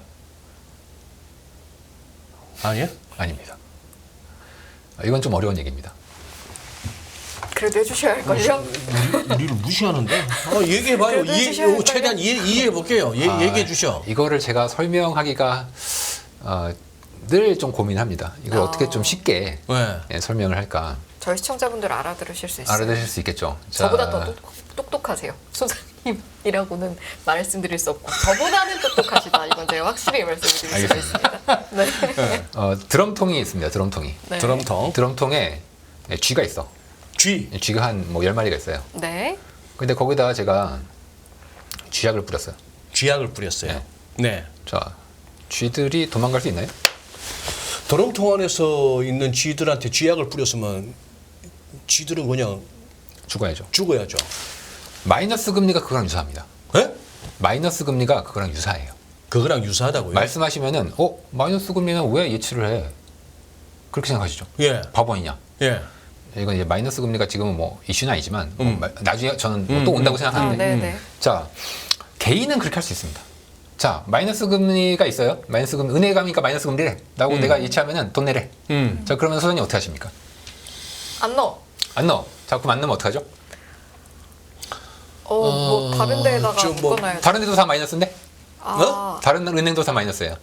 아니에요? 아닙니다. 이건 좀 어려운 얘기입니다. 그래도 해주셔야 할걸요? 우리를 무시하는데? 얘기해봐요. 그래도 해주셔야 할까요? 최대한 이해해볼게요. 얘기해 주셔. 이거를 제가 설명하기가 늘 좀 고민합니다. 이걸 어떻게 좀 쉽게 네. 설명을 할까. 저희 시청자분들 알아들으실 수 있어요. 알아들으실 수 있겠죠. 자, 저보다 더 똑똑하세요. 소장님이라고는 말씀드릴 수 없고 저보다는 똑똑하시다. 이건 제가 확실히 말씀드릴 수 있습니다. 네. 드럼통이 있습니다. 드럼통이. 네. 드럼통. 드럼통에 쥐가 있어. 쥐가 한 뭐 10마리가 있어요. 네. 근데 거기다가 제가 쥐약을 뿌렸어요. 쥐약을 뿌렸어요. 네. 자, 쥐들이 도망갈 수 있나요? 드럼통 안에서 있는 쥐들한테 쥐약을 뿌렸으면 쥐들은 그냥 죽어야죠. 죽어야죠. 마이너스 금리가 그거랑 유사합니다. 예? 마이너스 금리가 그거랑 유사해요. 그거랑 유사하다고요? 말씀하시면은 마이너스 금리는 왜 예치를 해? 그렇게 생각하시죠. 예. 바보 아니냐? 예. 이건 이제 마이너스 금리가 지금은 뭐 이슈는 아니지만 나중에 저는 또 온다고 생각하는데 네네. 자, 개인은 그렇게 할 수 있습니다. 자, 마이너스 금리가 있어요. 마이너스 금리, 은행 가니까 마이너스 금리래. 라고 내가 예치하면은 돈 내래. 자, 그러면 소장님 어떻게 하십니까? 안 넣어. 안 넣어. 자, 그럼 안 넣으면 어떡하죠? 뭐 다른 데에다가 좀 뭐 묶어놔야죠. 다른 데도 다 마이너스인데? 아, 다른 은행도 다 마이너스예요.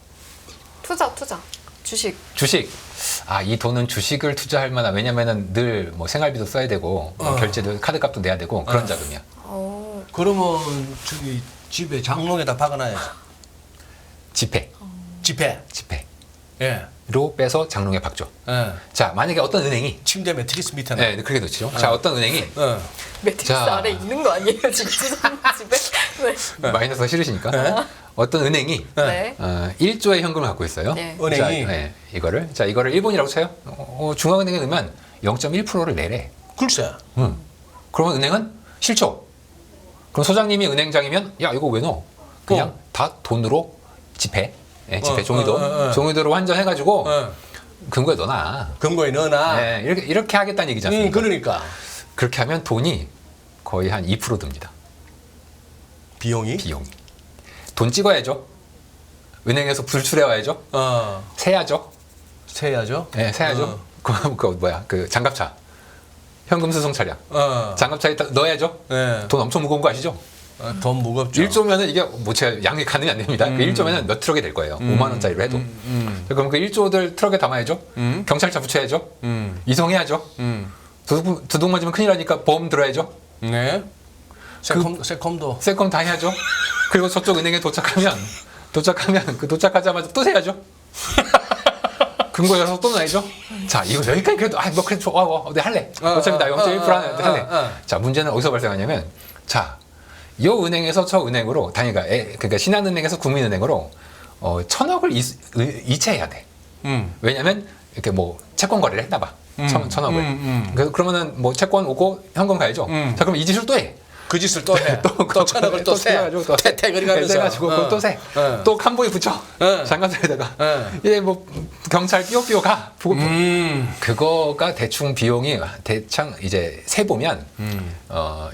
투자. 주식. 주식. 이 돈은 주식을 투자할 만한, 왜냐면은 늘 뭐 생활비도 써야 되고, 뭐 결제도, 카드값도 내야 되고, 그런 자금이야. 그러면 저기 집에 장롱에다 박아놔야지. 지폐. 지폐. 예. 로 빼서 장롱에 박죠. 예. 자, 만약에 어떤 은행이, 침대 매트리스 밑에 네, 그렇게 놓치죠. 자, 어떤 은행이 매트리스 자. 아래 있는 거 아니에요 지금 집에? 네. 마이너스가 싫으시니까 어떤 은행이 네. 1조의 현금을 갖고 있어요. 네. 은행이? 자, 이거를 일본이라고 쳐요. 중앙은행에 넣으면 0.1%를 내래. 글쎄. 그러면 은행은 싫죠. 그럼 소장님이 은행장이면 야, 이거 왜 넣어? 그냥 다 돈으로 지폐, 종이도로 환전해가지고 금고에 넣어놔. 금고에 넣어놔. 네, 이렇게 하겠다는 얘기지 않습니까? 그러니까. 그렇게 하면 돈이 거의 한 2% 듭니다. 비용이? 돈 찍어야죠. 은행에서 불출해와야죠. 세야죠. 세야죠. 네, 세야죠. 그 장갑차. 현금 수송 차량. 장갑차에 넣어야죠. 네. 돈 엄청 무거운 거 아시죠? 돈 무겁죠. 1조면은 이게 뭐 제가 양이 가늠이 안 됩니다. 그 1조면은 몇 트럭이 될 거예요. 5만 원짜리로 해도. 그럼 그 1조들 트럭에 담아야죠. 경찰차 붙여야죠. 이송해야죠. 두둑 맞으면 큰일 나니까 보험 들어야죠. 네. 세컴도. 세컴 다 해야죠. 그리고 저쪽 은행에 도착하면 그 도착하자마자 또 세야죠. 금고 열어서 또 넣어야죠. 자, 이거 여기까지 그래도 뭐 그래 좋아. 내가 할래. 어차피 나 0.1% 할래. 자, 문제는 어디서 발생하냐면 자, 이 은행에서 저 은행으로 그러니까 신한은행에서 국민은행으로 1,000억을 이체해야 돼. 왜냐면 이렇게 뭐 채권 거래를 했나 봐. 1,000억을. 그러면은 뭐 채권 오고 현금 가야죠. 자, 그럼 이 짓을 또 해. 그 짓을 또 해. 또 1,000억을 또 세. 태그리 가면서. 세가지고 그걸 또 세. 또 칸보이 붙여. 장갑차에다가. 이제 뭐 경찰 삐요삐요 가. 그거가 대충 비용이 대충 이제 세 보면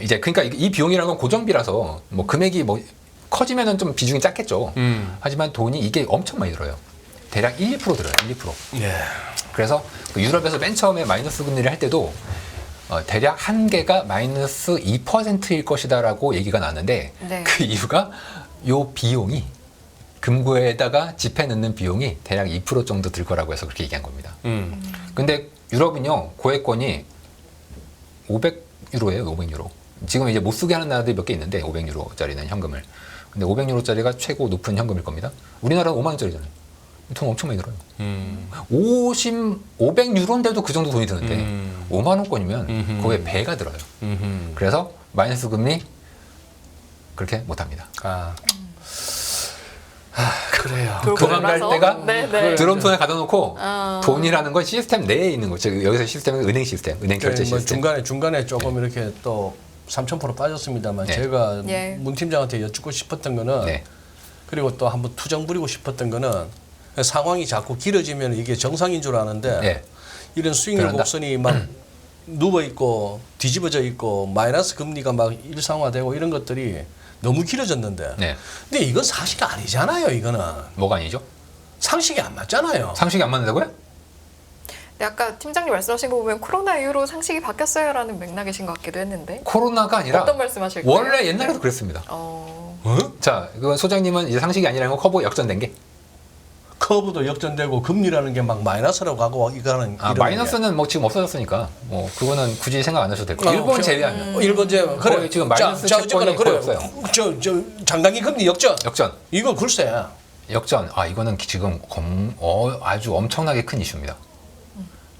이제 그러니까 이 비용이라는 건 고정비라서 뭐 금액이 뭐 커지면은 좀 비중이 작겠죠. 하지만 돈이 이게 엄청 많이 들어요. 대략 1~2% 들어요. 1~2%. 예. 그래서 그 유럽에서 맨 처음에 마이너스 금리를 할 때도 대략 한 개가 마이너스 2%일 것이다라고 얘기가 나왔는데 네. 그 이유가 요 비용이 금고에다가 지폐 넣는 비용이 대략 2% 정도 들 거라고 해서 그렇게 얘기한 겁니다. 근데 유럽은요 고액권이 500유로예요. 500유로. 지금 이제 못 쓰게 하는 나라들이 몇 개 있는데 500유로짜리는 현금을. 근데 500유로짜리가 최고 높은 현금일 겁니다. 우리나라는 5만 원짜리잖아요. 돈 엄청 많이 들어요. 500유로인데도 그 정도 돈이 드는데 5만 원권이면 거기에 배가 들어요. 그래서 마이너스 금리 그렇게 못합니다. 그래요. 돌고 도망갈 돌아서? 때가 네. 드럼통에 가둬 놓고 아. 돈이라는 건 시스템 내에 있는 거죠. 여기서 시스템은 은행 시스템, 은행 결제 뭐 시스템. 중간에 조금 이렇게 또 3,000% 빠졌습니다만 네. 제가 예. 문 팀장한테 여쭙고 싶었던 거는 네. 그리고 또 한번 투정 부리고 싶었던 거는 상황이 자꾸 길어지면 이게 정상인 줄 아는데 네. 이런 수익률 그런다. 곡선이 막 누워 있고 뒤집어져 있고 마이너스 금리가 막 일상화되고 이런 것들이 너무 길어졌는데 네. 근데 이건 사실 아니잖아요. 이거는 뭐가 아니죠? 상식이 안 맞잖아요. 상식이 안 맞는다고요? 네, 아까 팀장님 말씀하신 거 보면 코로나 이후로 상식이 바뀌었어요라는 맥락이신 것 같기도 했는데 코로나가 아니라 어떤 말씀하실 거예요? 원래 옛날에도 그랬습니다. 어? 자, 그 소장님은 이제 상식이 아니라는 건 커브 역전된 게. 커브도 역전되고 금리라는 게 막 마이너스라고 가고 이거는 이런 마이너스는 뭐 지금 없어졌으니까 뭐 그거는 굳이 생각 안 하셔도 될 거예요. 일본 제외하면 일본 제외 거의 지금 마이너스 채권이 거의 없어요. 저 장단기 금리 역전 역전. 이거 글쎄 역전. 이거는 지금 아주 엄청나게 큰 이슈입니다.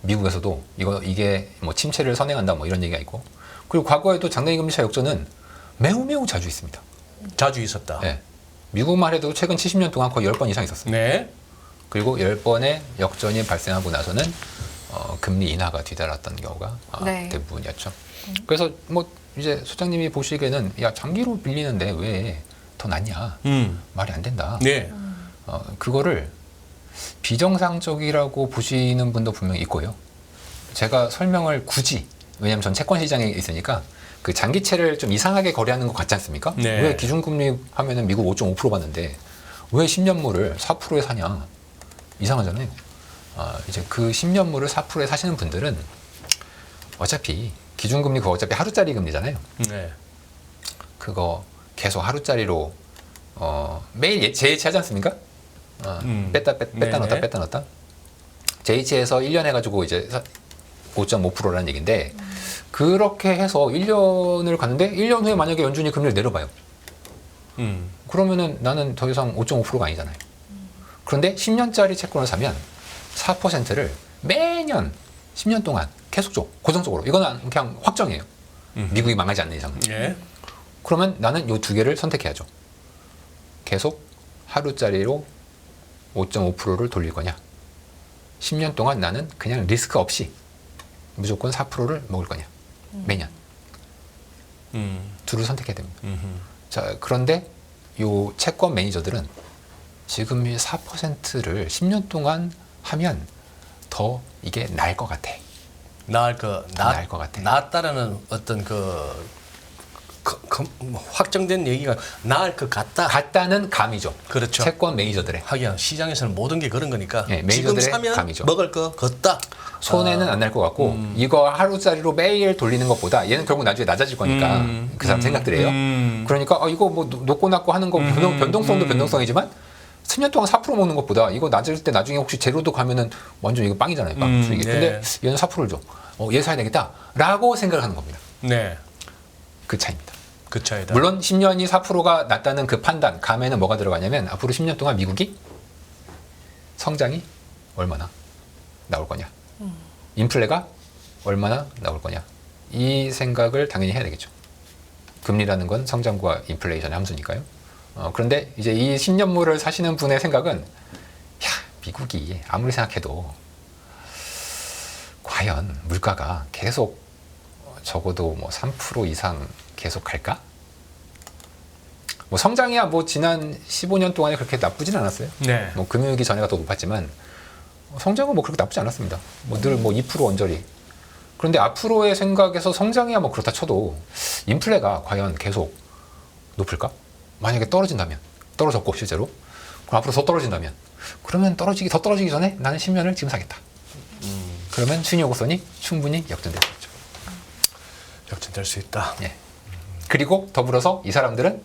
미국에서도 이게 뭐 침체를 선행한다 뭐 이런 얘기가 있고, 그리고 과거에도 장단기 금리 차 역전은 매우 자주 있습니다. 자주 있었다. 네. 미국만 해도 최근 70년 동안 거의 10번 이상 있었어요. 네. 그리고 10번의 역전이 발생하고 나서는 금리 인하가 뒤따랐던 경우가 네. 대부분이었죠. 그래서 뭐 이제 소장님이 보시기에는 야 장기로 빌리는데 왜 더 낫냐, 말이 안 된다. 네. 그거를 비정상적이라고 보시는 분도 분명히 있고요. 제가 설명을 굳이, 왜냐하면 전 채권 시장에 있으니까 그 장기채를 좀 이상하게 거래하는 것 같지 않습니까? 네. 왜 기준금리 하면은 미국 5.5% 받는데 왜 10년물을 4%에 사냐? 이상하잖아요. 이제 그 10년물을 4%에 사시는 분들은 어차피 기준금리 그거 어차피 하루짜리 금리잖아요. 네. 그거 계속 하루짜리로 매일 재이체하지 않습니까? 뺐다 네네. 넣었다 뺐다 넣었다. 재이체에서 1년 해가지고 이제 5.5%라는 얘기인데 그렇게 해서 1년을 갔는데 1년 후에 만약에 연준이 금리를 내려봐요. 그러면은 나는 더 이상 5.5%가 아니잖아요. 그런데 10년짜리 채권을 사면 4%를 매년 10년 동안 계속 줘. 고정적으로. 이거는 그냥 확정이에요. 미국이 망하지 않는 이상은. 예. 그러면 나는 이 두 개를 선택해야죠. 계속 하루짜리로 5.5%를 돌릴 거냐, 10년 동안 나는 그냥 리스크 없이 무조건 4%를 먹을 거냐, 매년. 둘을 선택해야 됩니다. 자, 그런데 이 채권 매니저들은 지금 이 4%를 10년 동안 하면 더 이게 나을 것 같아. 나을 것 같아. 낫다라는 어떤 확정된 얘기가 나을 것 같다. 같다는 감이죠. 그렇죠. 채권 매니저들의. 하긴 시장에서는 모든 게 그런 거니까 네, 지금 매니저들의 사면 감이죠. 먹을 거 같다. 손해는 안 날 것 같고 이거 하루짜리로 매일 돌리는 것보다 얘는 결국 나중에 낮아질 거니까 그 사람 생각들이에요. 그러니까 이거 뭐 높고 낮고 하는 거 변동성도 변동성이지만 10년 동안 4% 먹는 것보다 이거 낮을 때 나중에 혹시 제로도 가면은 완전 이거 빵이잖아요. 빵 수익이. 네. 근데 얘는 4%를 줘. 얘 사야 되겠다라고 생각을 하는 겁니다. 네. 그 차이입니다. 그 차이다. 물론 10년이 4%가 낮다는 그 판단, 감에는 뭐가 들어가냐면 앞으로 10년 동안 미국이 성장이 얼마나 나올 거냐, 인플레가 얼마나 나올 거냐, 이 생각을 당연히 해야 되겠죠. 금리라는 건 성장과 인플레이션의 함수니까요. 그런데 이제 이 10년물을 사시는 분의 생각은 미국이 아무리 생각해도 과연 물가가 계속 적어도 뭐 3% 이상 계속 갈까? 뭐 성장이야 뭐 지난 15년 동안에 그렇게 나쁘진 않았어요. 네. 뭐 금융위기 전에가 더 높았지만 성장은 뭐 그렇게 나쁘지 않았습니다. 뭐 늘 뭐 2% 언저리. 그런데 앞으로의 생각에서 성장이야 뭐 그렇다 쳐도 인플레가 과연 계속 높을까? 만약에 떨어진다면, 떨어졌고 실제로, 그럼 앞으로 더 떨어진다면, 그러면 더 떨어지기 전에 나는 10년을 지금 사겠다. 그러면 순위 요구선이 충분히 역전될 수 있죠. 역전될 수 있다. 예. 그리고 더불어서 이 사람들은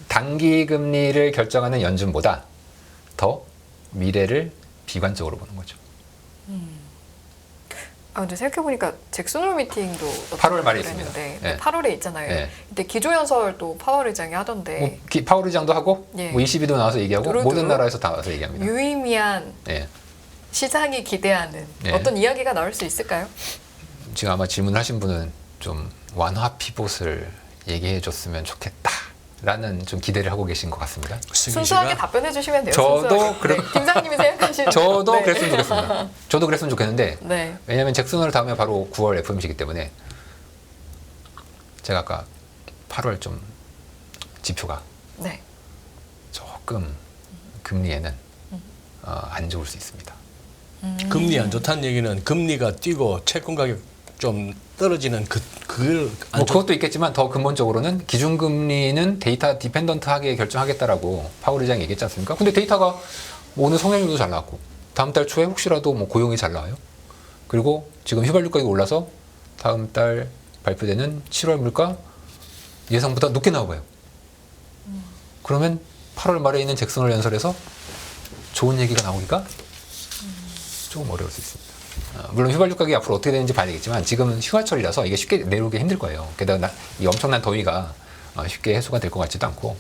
단기 금리를 결정하는 연준보다 더 미래를 비관적으로 보는 거죠. 근데 생각해보니까 잭슨홀 미팅도 8월 말에 있습니다. 그랬는데 예. 8월에 있잖아요. 예. 이때 기조연설도 파월 의장이 하던데 뭐 파월 의장도 하고 예. 뭐 22도 나와서 얘기하고 두루두루? 모든 나라에서 다 와서 얘기합니다. 유의미한 예. 시장이 기대하는 예. 어떤 이야기가 나올 수 있을까요? 지금 아마 질문하신 분은 좀 완화 피봇을 얘기해 줬으면 좋겠다라는 좀 기대를 하고 계신 것 같습니다. 승희 순수하게 씨가 답변해 주시면 돼요. 저도 순수하게. 그래- 네, 팀장님이 생각하시는 저도 네. 그랬으면 좋겠습니다. 저도 그랬으면 좋겠는데 네. 왜냐하면 잭슨홀 다음에 바로 9월 FOMC이기 때문에 제가 아까 8월 좀 지표가 네. 조금 금리에는 안 좋을 수 있습니다. 금리 안 좋다는 얘기는 금리가 뛰고 채권 가격 좀 떨어지는 그걸 안 뭐 좋. 그것도 있겠지만 더 근본적으로는 기준금리는 데이터 디펜던트하게 결정하겠다라고 파월 의장이 얘기했지 않습니까? 근데 데이터가 뭐 오늘 성장률도 잘 나왔고 다음 달 초에 혹시라도 뭐 고용이 잘 나와요. 그리고 지금 휘발유 가격이 올라서 다음 달 발표되는 7월 물가 예상보다 높게 나와봐요. 그러면 8월 말에 있는 잭슨홀 연설에서 좋은 얘기가 나오기가 조금 어려울 수 있습니다. 물론 휘발유 가격이 앞으로 어떻게 되는지 봐야 되겠지만 지금은 휴가철이라서 이게 쉽게 내려오기 힘들 거예요. 게다가 이 엄청난 더위가 쉽게 해소가 될 것 같지도 않고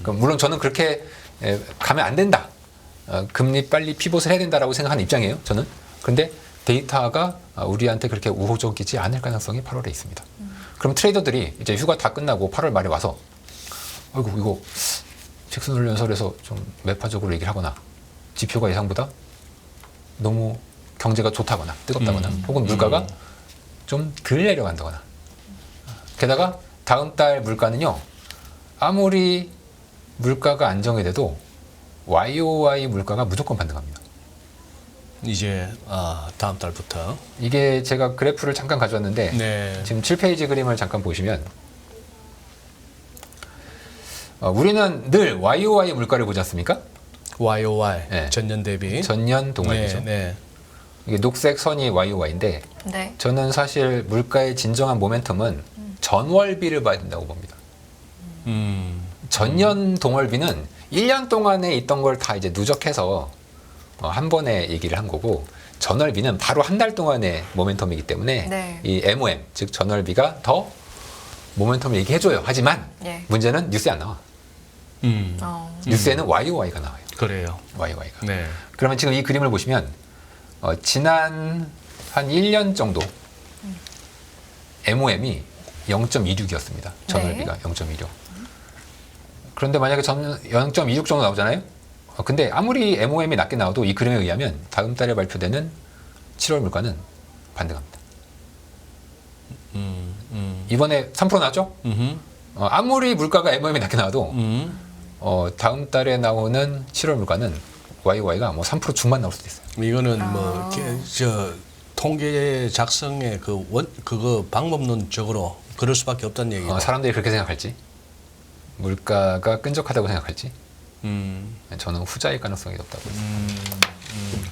그럼 물론 저는 그렇게 가면 안 된다. 금리 빨리 피봇을 해야 된다라고 생각하는 입장이에요. 저는. 그런데 데이터가 우리한테 그렇게 우호적이지 않을 가능성이 8월에 있습니다. 그럼 트레이더들이 이제 휴가 다 끝나고 8월 말에 와서 아이고 이거 잭슨홀 연설에서 좀 매파적으로 얘기를 하거나 지표가 예상보다 너무 경제가 좋다거나 뜨겁다거나 혹은 물가가 좀 덜 내려간다거나 게다가 다음 달 물가는요 아무리 물가가 안정이 돼도 YOY 물가가 무조건 반등합니다. 이제 다음 달부터. 이게 제가 그래프를 잠깐 가져왔는데 네. 지금 7페이지 그림을 잠깐 보시면 우리는 늘 YOY 물가를 보지 않습니까? YOY 네. 전년 대비. 전년 동안이죠. 네, 네. 이게 녹색 선이 YOY인데 네. 저는 사실 물가의 진정한 모멘텀은 전월비를 봐야 된다고 봅니다. 전년 동월비는 1년 동안에 있던 걸 다 이제 누적해서 한 번에 얘기를 한 거고 전월비는 바로 한 달 동안의 모멘텀이기 때문에 네. 이 MOM 즉 전월비가 더 모멘텀을 얘기해줘요. 하지만 예. 문제는 뉴스에 안 나와. 뉴스에는 YOY가 나와요. 그래요. YOY가. 네. 그러면 지금 이 그림을 보시면 지난 한 1년 정도 MOM이 0.26이었습니다. 전월비가 0.26. 그런데 만약에 0.26 정도 나오잖아요. 근데 아무리 MOM이 낮게 나와도 이 그림에 의하면 다음 달에 발표되는 7월 물가는 반등합니다. 이번에 3% 나왔죠? 아무리 물가가 MOM이 낮게 나와도 다음 달에 나오는 7월 물가는 YOY가 뭐 3% 중반 나올 수도 있어요. 이거는 뭐 통계 작성의 그거 방법론적으로 그럴 수밖에 없다는 얘기예요. 사람들이 그렇게 생각할지 물가가 끈적하다고 생각할지 저는 후자일 가능성이 높다고 있습니다.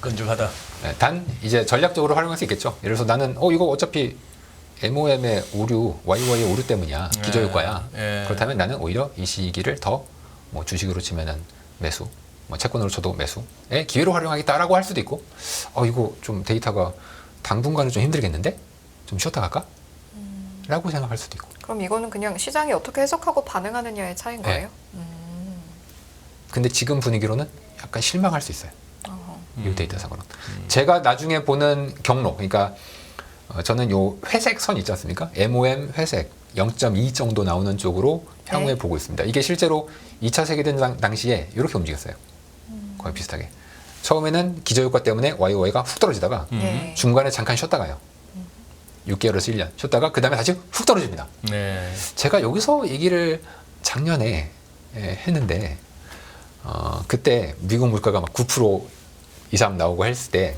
끈적하다. 네, 단 이제 전략적으로 활용할 수 있겠죠. 예를 들어서 나는 이거 어차피 MOM의 오류, YOY의 오류 때문이야. 기저효과야. 예. 그렇다면 나는 오히려 이 시기를 더 뭐 주식으로 치면은 매수, 뭐 채권으로 쳐도 매수의 기회로 활용하겠다라고 할 수도 있고, 이거 좀 데이터가 당분간은 좀 힘들겠는데 좀 쉬었다 갈까? 라고 생각할 수도 있고. 그럼 이거는 그냥 시장이 어떻게 해석하고 반응하느냐의 차이인 거예요? 근데 지금 분위기로는 약간 실망할 수 있어요. 어허. 이 데이터상으로는. 제가 나중에 보는 경로, 그러니까 저는 요 회색 선 있지 않습니까? MOM 회색 0.2 정도 나오는 쪽으로 향후에 네. 보고 있습니다. 이게 실제로 2차 세계대전 당시에 이렇게 움직였어요. 거의 비슷하게. 처음에는 기저효과 때문에 YOY가 훅 떨어지다가 네. 중간에 잠깐 쉬었다가요. 6개월에서 1년 쉬었다가 그 다음에 다시 훅 떨어집니다. 네. 제가 여기서 얘기를 작년에 했는데 그때 미국 물가가 막 9% 이상 나오고 했을 때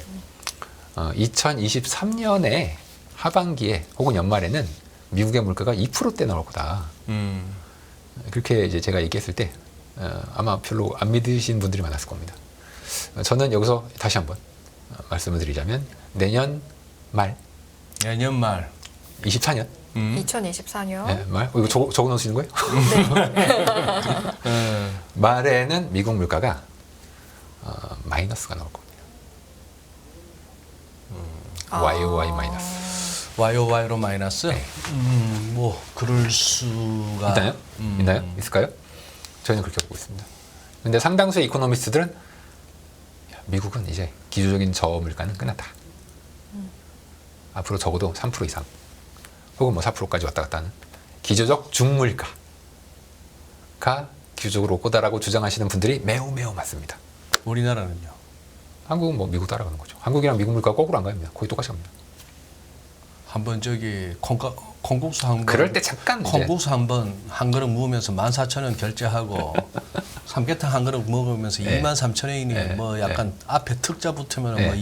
2023년에 하반기에 혹은 연말에는 미국의 물가가 2%대 나올 거다. 그렇게 이제 제가 얘기했을 때 아마 별로 안 믿으신 분들이 많았을 겁니다. 저는 여기서 다시 한번 말씀을 드리자면 내년 말 내년 말 24년 2024년 네, 말 이거 적어 놓으시는 거예요? 말에는 미국 물가가 마이너스가 나올 겁니다. YOY 마이너스. YOY로 마이너스? 뭐 그럴 수가 있나요? 있나요? 있을까요? 저희는 그렇게 보고 있습니다. 근데 상당수의 이코노미스트들은 야, 미국은 이제 기술적인 저물가는 끝났다. 앞으로 적어도 3% 이상 혹은 뭐 4%까지 왔다 갔다 하는 기조적 중물가가 기술적으로 올 거다라고 주장하시는 분들이 매우 많습니다. 우리나라는요? 한국은 뭐 미국 따라가는 거죠. 한국이랑 미국 물가가 거꾸로 안 갑니다. 거의 똑같이 갑니다. 한번 저기 콩국수 한번 그럴 때 잠깐 이제 콩국수 한번 한 그릇 먹으면서 14,000원 결제하고 삼계탕 한 그릇 먹으면서 네. 23,000원이니 네. 뭐 약간 앞에 특자 붙으면 네. 뭐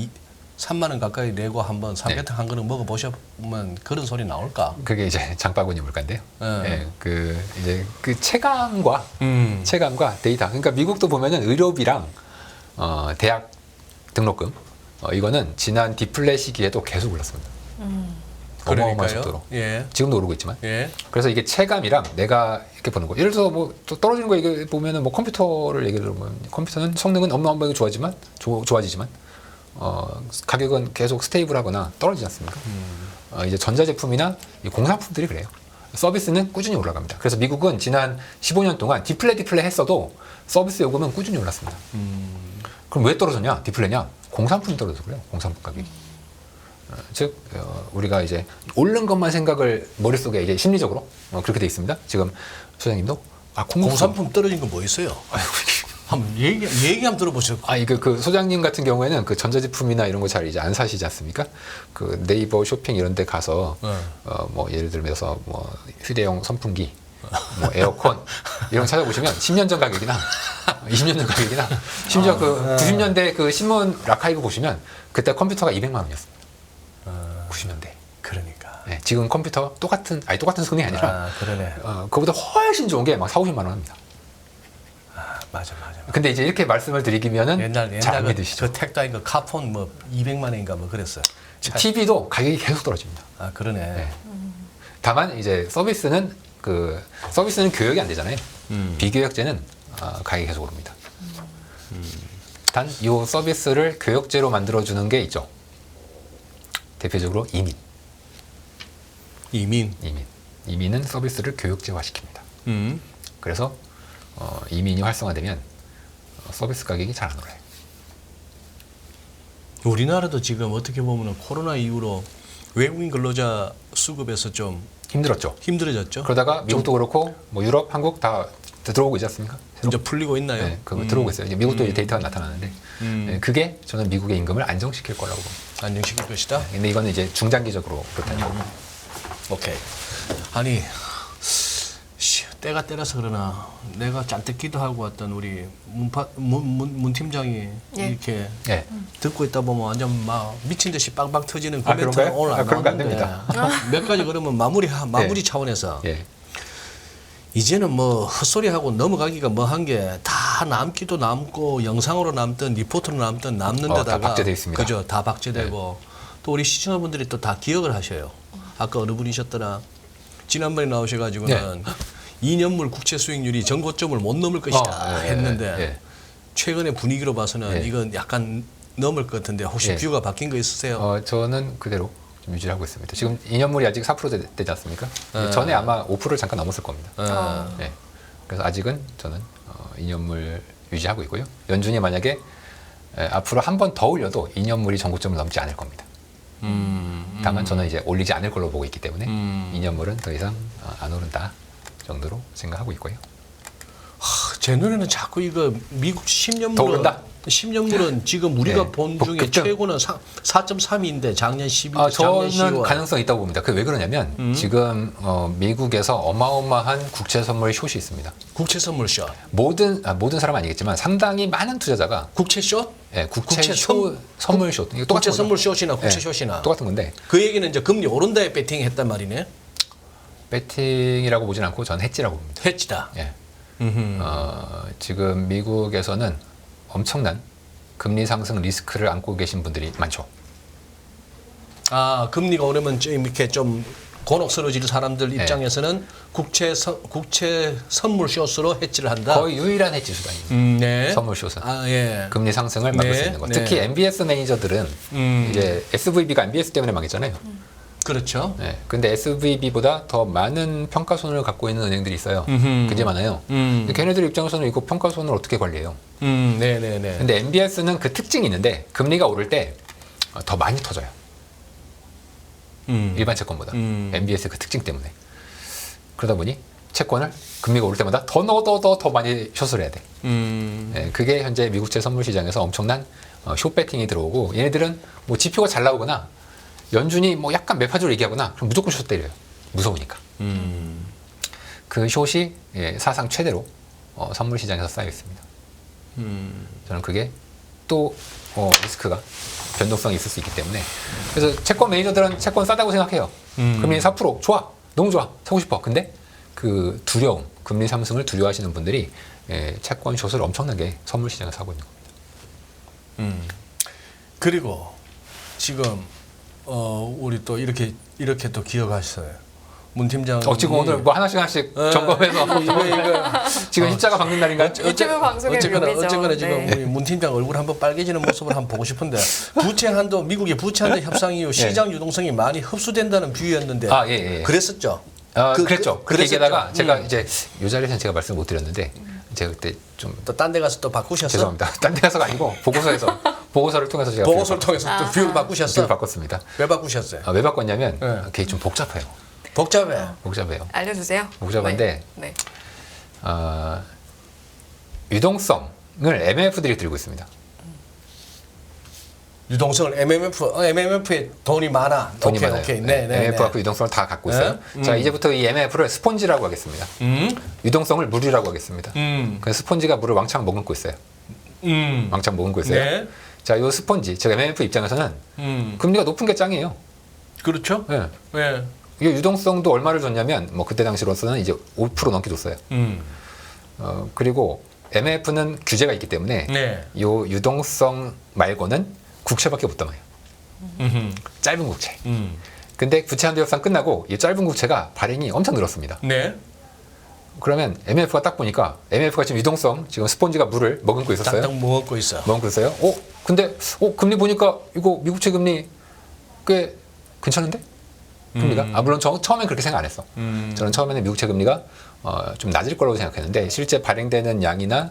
3만 원 가까이 내고 한번 삼계탕 한 그릇 먹어 보시면 그런 소리 나올까? 그게 이제 장바구니 물가인데요. 네. 예, 그 이제 그 체감과 데이터. 그러니까 미국도 보면은 의료비랑 대학 등록금 이거는 지난 디플레 시기에도 계속 올랐습니다. 어마어마한 속도로. 예. 지금도 오르고 있지만. 예. 그래서 이게 체감이랑 내가 이렇게 보는 거. 예를 들어서 뭐 또 떨어지는 거 얘기 보면은 뭐 컴퓨터를 얘기를 하면 컴퓨터는 성능은 어마어마하게 좋아지지만 가격은 계속 스테이블하거나 떨어지지 않습니까? 이제 전자제품이나 이 공산품들이 그래요. 서비스는 꾸준히 올라갑니다. 그래서 미국은 지난 15년 동안 디플레 했어도 서비스 요금은 꾸준히 올랐습니다. 그럼 왜 떨어졌냐? 디플레냐? 공산품이 떨어져서 그래요. 공산품 가격이. 즉 우리가 이제 오른 것만 생각을 머릿속에 이제 심리적으로 그렇게 돼 있습니다. 지금 소장님도 공산품 떨어진 거 뭐 있어요? 한번 얘기 한번 들어보세요. 그 소장님 같은 경우에는 그 전자제품이나 이런 거 잘 이제 안 사시지 않습니까? 그 네이버 쇼핑 이런 데 가서 뭐 예를 들면서 뭐 휴대용 선풍기, 뭐 에어컨 이런 거 찾아보시면 10년 전 가격이나 20년 전 가격이나 심지어 그 90년대 그 신문 아카이브 보시면 그때 컴퓨터가 200만 원이었습니다. 90년대. 그러니까. 네, 지금 컴퓨터 똑같은 손이 아니라 그러네. 그보다 훨씬 좋은 게 막 4, 50만 원 합니다. 맞아. 근데 이제 이렇게 말씀을 드리기면은 옛날 잘 안 믿으시죠. 그 택다인 그 카폰 뭐 200만 원인가 뭐 그랬어요. TV도 가격이 계속 떨어집니다. 그러네. 네. 다만 이제 서비스는 교역이 안 되잖아요. 비교역제는 가격이 계속 오릅니다. 단 이 서비스를 교역제로 만들어주는 게 있죠. 대표적으로 이민은 서비스를 교역제화 시킵니다. 그래서 이민이 활성화되면 서비스 가격이 잘 안 올라요. 우리나라도 지금 어떻게 보면 코로나 이후로 외국인 근로자 수급에서 좀 힘들었죠. 힘들어졌죠. 그러다가 미국도 그렇고 뭐 유럽, 한국 다 들어오고 있지 않습니까? 이제 풀리고 있나요? 네, 그거 들어오고 있어요. 이제 미국도 이제 데이터가 나타나는데 네, 그게 저는 미국의 임금을 안정시킬 거라고 봅니다. 안정시킬 것이다. 근데 이거는 이제 중장기적으로 그렇다는 거고. 오케이. 아니 때가 때라서 그러나 내가 잔뜩 기도하고 왔던 우리 문 팀장이 예. 이렇게 네. 듣고 있다 보면 완전 막 미친 듯이 빵빵 터지는 아, 코멘트가 그런가요? 오늘 안 그런 거안 나왔는데 됩니다. 몇 가지 그러면 마무리 네. 차원에서 예. 이제는 뭐 헛소리하고 넘어가기가 뭐 한 게 다 남기도 남고 영상으로 남든 리포트로 남든 남는 다 데다가 박제돼 있습니다. 그죠, 다 박제되고 또 우리 시청자분들이 또 다 기억을 하셔요. 아까 어느 분이셨더라 지난번에 나오셔가지고는 2년물 국채 수익률이 전고점을 못 넘을 것이다 했는데 예. 최근의 분위기로 봐서는 예. 이건 약간 넘을 것 같은데 혹시 예. 뷰가 바뀐 거 있으세요? 저는 그대로 좀 유지를 하고 있습니다. 지금 2년물이 아직 4% 되지 않습니까? 전에 아마 5%를 잠깐 넘었을 겁니다. 네. 그래서 아직은 저는 2년물 유지하고 있고요. 연준이 만약에 앞으로 한 번 더 올려도 2년물이 전고점을 넘지 않을 겁니다. 다만 저는 이제 올리지 않을 걸로 보고 있기 때문에 2년물은 더 이상 안 오른다 정도로 생각하고 있고요. 제 눈에는 자꾸 이거 미국 더 오른다? 10년물은 지금 우리가 네. 본 중에 급등. 최고는 4.3인데 작년 12월, 작년 저는 10월. 가능성이 있다고 봅니다. 그 왜 그러냐면 지금 미국에서 어마어마한 국채 선물 숏이 있습니다. 국채 선물 숏. 모든 사람은 아니겠지만 상당히 많은 투자자가 국채 숏? 국채 선물 숏 이거 똑같은 국채 거죠. 선물 숏이나 국채 네, 숏이나. 똑같은 건데 그 얘기는 이제 금리 오른다에 배팅했단 말이네. 배팅이라고 보진 않고 저는 해지라고 봅니다. 해지다. 예. 지금 미국에서는 엄청난 금리 상승 리스크를 안고 계신 분들이 많죠. 금리가 오르면 좀 이렇게 좀 곤혹 쓰러질 사람들 입장에서는 국채 선물 숏으로 해지를 한다. 거의 유일한 해지 수단입니다. 네. 선물 숏은. 아, 예. 금리 상승을 막을 네, 수 있는 거. 네. 특히 MBS 매니저들은 이제 SVB가 MBS 때문에 망했잖아요. 그렇죠. 네. 근데 SVB보다 더 많은 평가손을 갖고 있는 은행들이 있어요. 그게 많아요. 근데 걔네들 입장에서는 이거 평가손을 어떻게 관리해요? 네네네. 근데 MBS는 그 특징이 있는데 금리가 오를 때 더 많이 터져요. 일반 채권보다. MBS 그 특징 때문에. 그러다 보니 채권을 금리가 오를 때마다 더 많이 숏을 해야 돼. 네, 그게 현재 미국채 선물 시장에서 엄청난 숏 배팅이 들어오고 얘네들은 뭐 지표가 잘 나오거나 연준이 뭐 약간 매파적으로 얘기하거나 그럼 무조건 숏 때려요. 무서우니까. 그 숏이 사상 최대로 선물 시장에서 쌓여 있습니다. 저는 그게 또 리스크가 변동성이 있을 수 있기 때문에 그래서 채권 매니저들은 채권 싸다고 생각해요. 금리 4% 좋아, 너무 좋아, 사고 싶어. 근데 그 두려움, 금리 상승을 두려워하시는 분들이 채권 숏을 엄청나게 선물 시장에 사고 있는 겁니다. 그리고 지금 우리 또 이렇게 또 기억하셨어요. 문 팀장. 지금 오늘 뭐 하나씩 점검해서 지금 십자가 박는 날인가요? 유튜브 방송의 묘미죠. 어쨌거나 지금 네. 우리 문 팀장 얼굴 한번 빨개지는 모습을 한번 보고 싶은데 부채 한도 미국의 부채 한도 협상 이후 시장 유동성이 많이 흡수된다는 뷰였는데 예. 그랬었죠. 그랬죠. 그렇게 그랬었죠. 얘기하다가 제가 이제 이 자리에서는 제가 말씀 못 드렸는데 제가 그때 좀 또 딴 데 가서 또 바꾸셨어. 죄송합니다. 딴 데 가서가 아니고 보고서를 통해서 제가 보고서를 통해서 또 뷰를 바꾸셨어. 뷰를 바꿨습니다. 왜 바꾸셨어요? 왜 바꿨냐면 네. 그게 좀 복잡해요. 복잡해요. 알려주세요. 복잡한데 네. 유동성을 MMF들이 들고 있습니다. 유동성을 MMF에 돈이 많아. 돈이 오케이, 많아요. 오케이. MMF가 그 유동성을 다 갖고 있어요. 자, 이제부터 이 MMF를 스폰지라고 하겠습니다. 유동성을 물이라고 하겠습니다. 그래서 스폰지가 물을 왕창 머금고 있어요. 왕창 머금고 있어요. 네. 자, 이 스폰지, 즉 MMF 입장에서는 금리가 높은 게 짱이에요. 그렇죠? 네. 네. 이 유동성도 얼마를 줬냐면 뭐 그때 당시로서는 이제 5% 넘게 줬어요. 그리고 MMF는 규제가 있기 때문에 네. 이 유동성 말고는 국채밖에 못 담아요. 짧은 국채. 근데 부채 한도 협상 끝나고 이 짧은 국채가 발행이 엄청 늘었습니다. 네. 그러면 MMF가 딱 보니까 MMF가 지금 유동성 지금 스폰지가 물을 머금고 있었어요. 딱딱 먹고 있어. 머금고 있어요. 근데 금리 보니까 이거 미국채 금리 꽤 괜찮은데? 금리가? 물론 처음엔 그렇게 생각 안 했어. 저는 처음에는 미국채 금리가 좀 낮을 거라고 생각했는데 실제 발행되는 양이나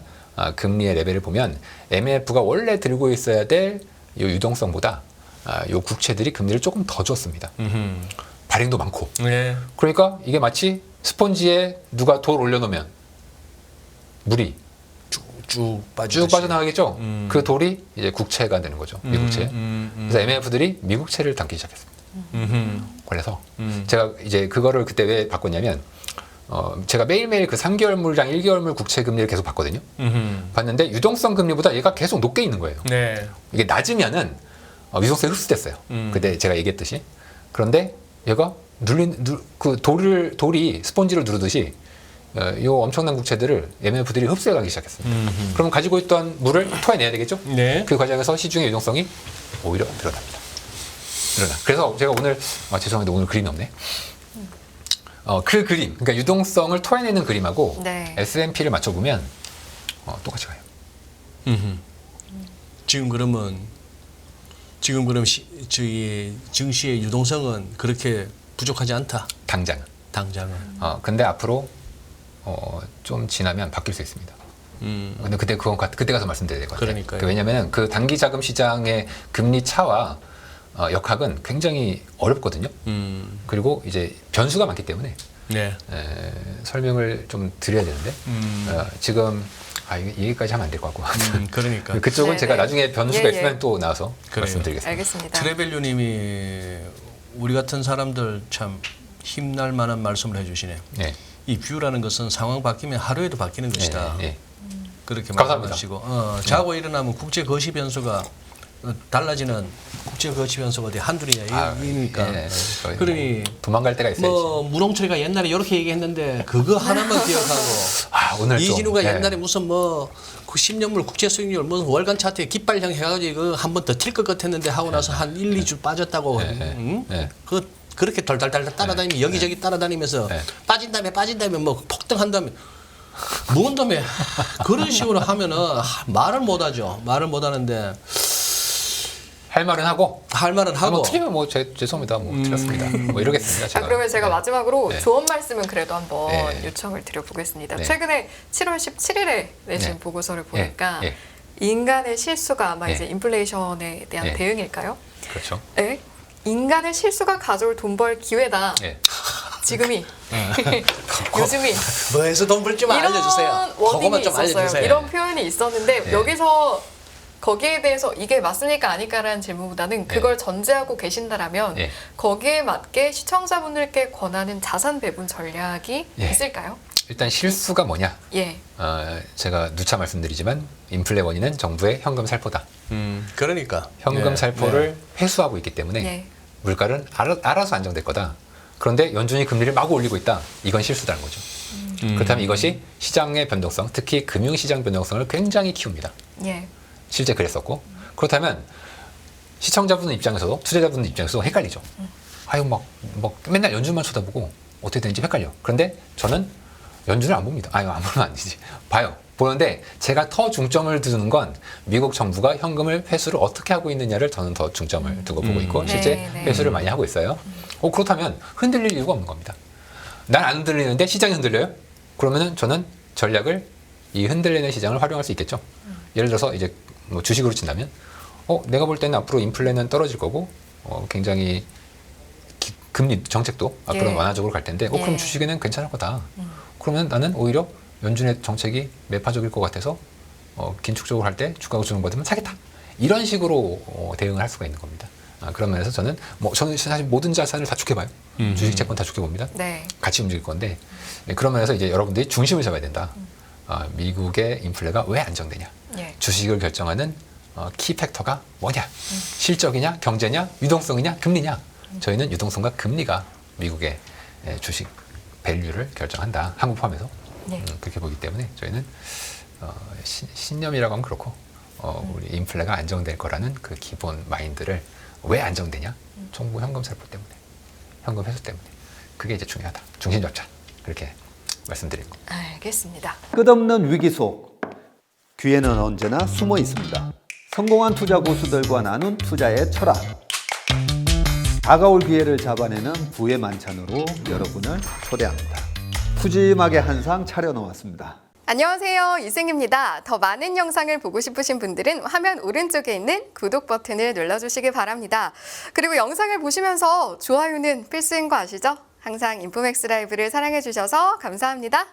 금리의 레벨을 보면 MMF가 원래 들고 있어야 될 이 유동성보다 이 국채들이 금리를 조금 더 줬습니다. 발행도 많고. 네. 그러니까 이게 마치 스폰지에 누가 돌 올려놓으면 물이 쭉 쭉 빠져나가겠죠. 그 돌이 이제 국채가 되는 거죠. 미국채. 그래서 MMF들이 미국채를 담기 시작했습니다. 그래서 제가 이제 그거를 그때 왜 바꿨냐면 제가 매일매일 그 3개월물랑 1개월물 국채 금리를 계속 봤거든요. 봤는데 유동성 금리보다 얘가 계속 높게 있는 거예요. 네. 이게 낮으면은 유동성이 흡수됐어요. 그때 제가 얘기했듯이. 그런데 얘가 그 돌이 스폰지를 누르듯이 이 엄청난 국채들을 MMF들이 흡수해가기 시작했습니다. 그럼 가지고 있던 물을 토해내야 되겠죠? 네. 그 과정에서 시중의 유동성이 오히려 늘어납니다. 그래서 제가 오늘 죄송한데 오늘 그림이 없네. 그 그림, 그러니까 유동성을 토해내는 그림하고 네. S&P를 맞춰보면 똑같이 가요. 지금 그럼 저희 증시의 유동성은 그렇게 부족하지 않다. 당장은. 근데 앞으로 좀 지나면 바뀔 수 있습니다. 근데 그때 가서 말씀드려야 될 것 같아요. 그러니까요. 왜냐면은 그 단기 자금 시장의 금리 차와 역학은 굉장히 어렵거든요. 그리고 이제 변수가 많기 때문에 네. 설명을 좀 드려야 되는데 지금 이 얘기까지 하면 안 될 것 같고 그러니까. 그쪽은 네, 제가 네. 나중에 변수가 예, 있으면 예. 또 나와서 그래요. 말씀드리겠습니다. 알겠습니다. 트레벨류님이 우리 같은 사람들 참 힘날 만한 말씀을 해주시네요. 네. 이 뷰라는 것은 상황 바뀌면 하루에도 바뀌는 것이다. 네. 그렇게 감사합니다. 말씀하시고 자고 일어나면 국제 거시 변수가 달라지는 국제 거시 변수가 어디 한둘이냐 이니까 그러니 도망갈 때가 있어야지. 문홍철이가 옛날에 이렇게 얘기했는데 그거 하나만 기억하고 오늘 이진우가 좀, 옛날에 무슨 그 10년물 국제 수익률 무슨 월간 차트에 깃발형 해가지고 한 번 더 튈 것 같았는데 하고 나서 한 1, 2주 빠졌다고 네. 그 그렇게 덜덜덜 따라다니면 여기저기 따라다니면서 네. 빠진 다음에 뭐 폭등한 다음에 먹은 다음에 그런 식으로 하면은 말을 못 하죠. 말을 못 하는데 할 말은 하고 할 말은 하고 뭐 틀리면 뭐 죄송합니다. 뭐 틀렸습니다. 뭐 이러겠습니다. 제가. 그러면 제가 네. 마지막으로 네. 조언 말씀은 그래도 한번 네. 요청을 드려보겠습니다. 네. 최근에 7월 17일에 내신 네. 보고서를 보니까 예. 인간의 실수가 아마 예. 이제 인플레이션에 대한 예. 대응일까요? 그렇죠. 네. 인간의 실수가 가져올 돈 벌 기회다. 예. 지금이 요즘이 뭐해서 돈 벌지만 이런 알려주세요. 워딩이 그거만 좀 있었어요. 알려주세요. 이런 표현이 있었는데 네. 여기서 거기에 대해서 이게 맞습니까 아닐까라는 질문보다는 그걸 전제하고 계신다라면 네. 거기에 맞게 시청자분들께 권하는 자산 배분 전략이 예. 있을까요? 일단 실수가 뭐냐? 예. 제가 누차 말씀드리지만 인플레 원인은 정부의 현금 살포다. 그러니까 현금 네. 살포를 회수하고 있기 때문에 예. 물가는 알아서 안정될 거다. 그런데 연준이 금리를 마구 올리고 있다. 이건 실수다는 거죠. 그렇다면 이것이 시장의 변동성, 특히 금융시장 변동성을 굉장히 키웁니다. 예. 실제 그랬었고 그렇다면 시청자분 입장에서도 투자자분 입장에서도 헷갈리죠. 아유 막 맨날 연준만 쳐다보고 어떻게 되는지 헷갈려. 그런데 저는 연준을 안 봅니다. 아유 안 보면 아니지. 봐요. 보는데 제가 더 중점을 두는 건 미국 정부가 현금을 회수를 어떻게 하고 있느냐를 저는 더 중점을 두고 보고 있고 실제 네. 회수를 많이 하고 있어요. 그렇다면 흔들릴 이유가 없는 겁니다. 난 안 흔들리는데 시장이 흔들려요? 그러면은 저는 전략을 이 흔들리는 시장을 활용할 수 있겠죠. 예를 들어서 이제 뭐 주식으로 친다면 내가 볼 때는 앞으로 인플레는 떨어질 거고 굉장히 금리 정책도 앞으로 예. 완화적으로 갈 텐데 그럼 예. 주식에는 괜찮을 거다. 그러면 나는 오히려 연준의 정책이 매파적일 것 같아서 긴축적으로 할 때 주가가 주는거든 사겠다. 이런 식으로 대응을 할 수가 있는 겁니다. 그런 면에서 저는 사실 모든 자산을 다 좋게 봐요. 주식, 채권 다 좋게 봅니다. 네. 같이 움직일 건데 그런 면에서 이제 여러분들이 중심을 잡아야 된다. 미국의 인플레가 왜 안정되냐? 예. 주식을 결정하는 키 팩터가 뭐냐? 실적이냐, 경제냐, 유동성이냐, 금리냐? 저희는 유동성과 금리가 미국의 주식 밸류를 결정한다. 한국 포함해서 예. 그렇게 보기 때문에 저희는 신념이라고 하면 그렇고 우리 인플레가 안정될 거라는 그 기본 마인드를 왜 안정되냐? 정부 현금 살포 때문에, 현금 회수 때문에 그게 이제 중요하다. 중심 잡자. 그렇게 말씀드린 거. 알겠습니다. 끝없는 위기 속 기회는 언제나 숨어 있습니다. 성공한 투자 고수들과 나눈 투자의 철학. 다가올 기회를 잡아내는 부의 만찬으로 여러분을 초대합니다. 푸짐하게 한 상 차려놓았습니다. 안녕하세요. 이승입니다. 더 많은 영상을 보고 싶으신 분들은 화면 오른쪽에 있는 구독 버튼을 눌러주시기 바랍니다. 그리고 영상을 보시면서 좋아요는 필수인 거 아시죠? 항상 인포맥스 라이브를 사랑해주셔서 감사합니다.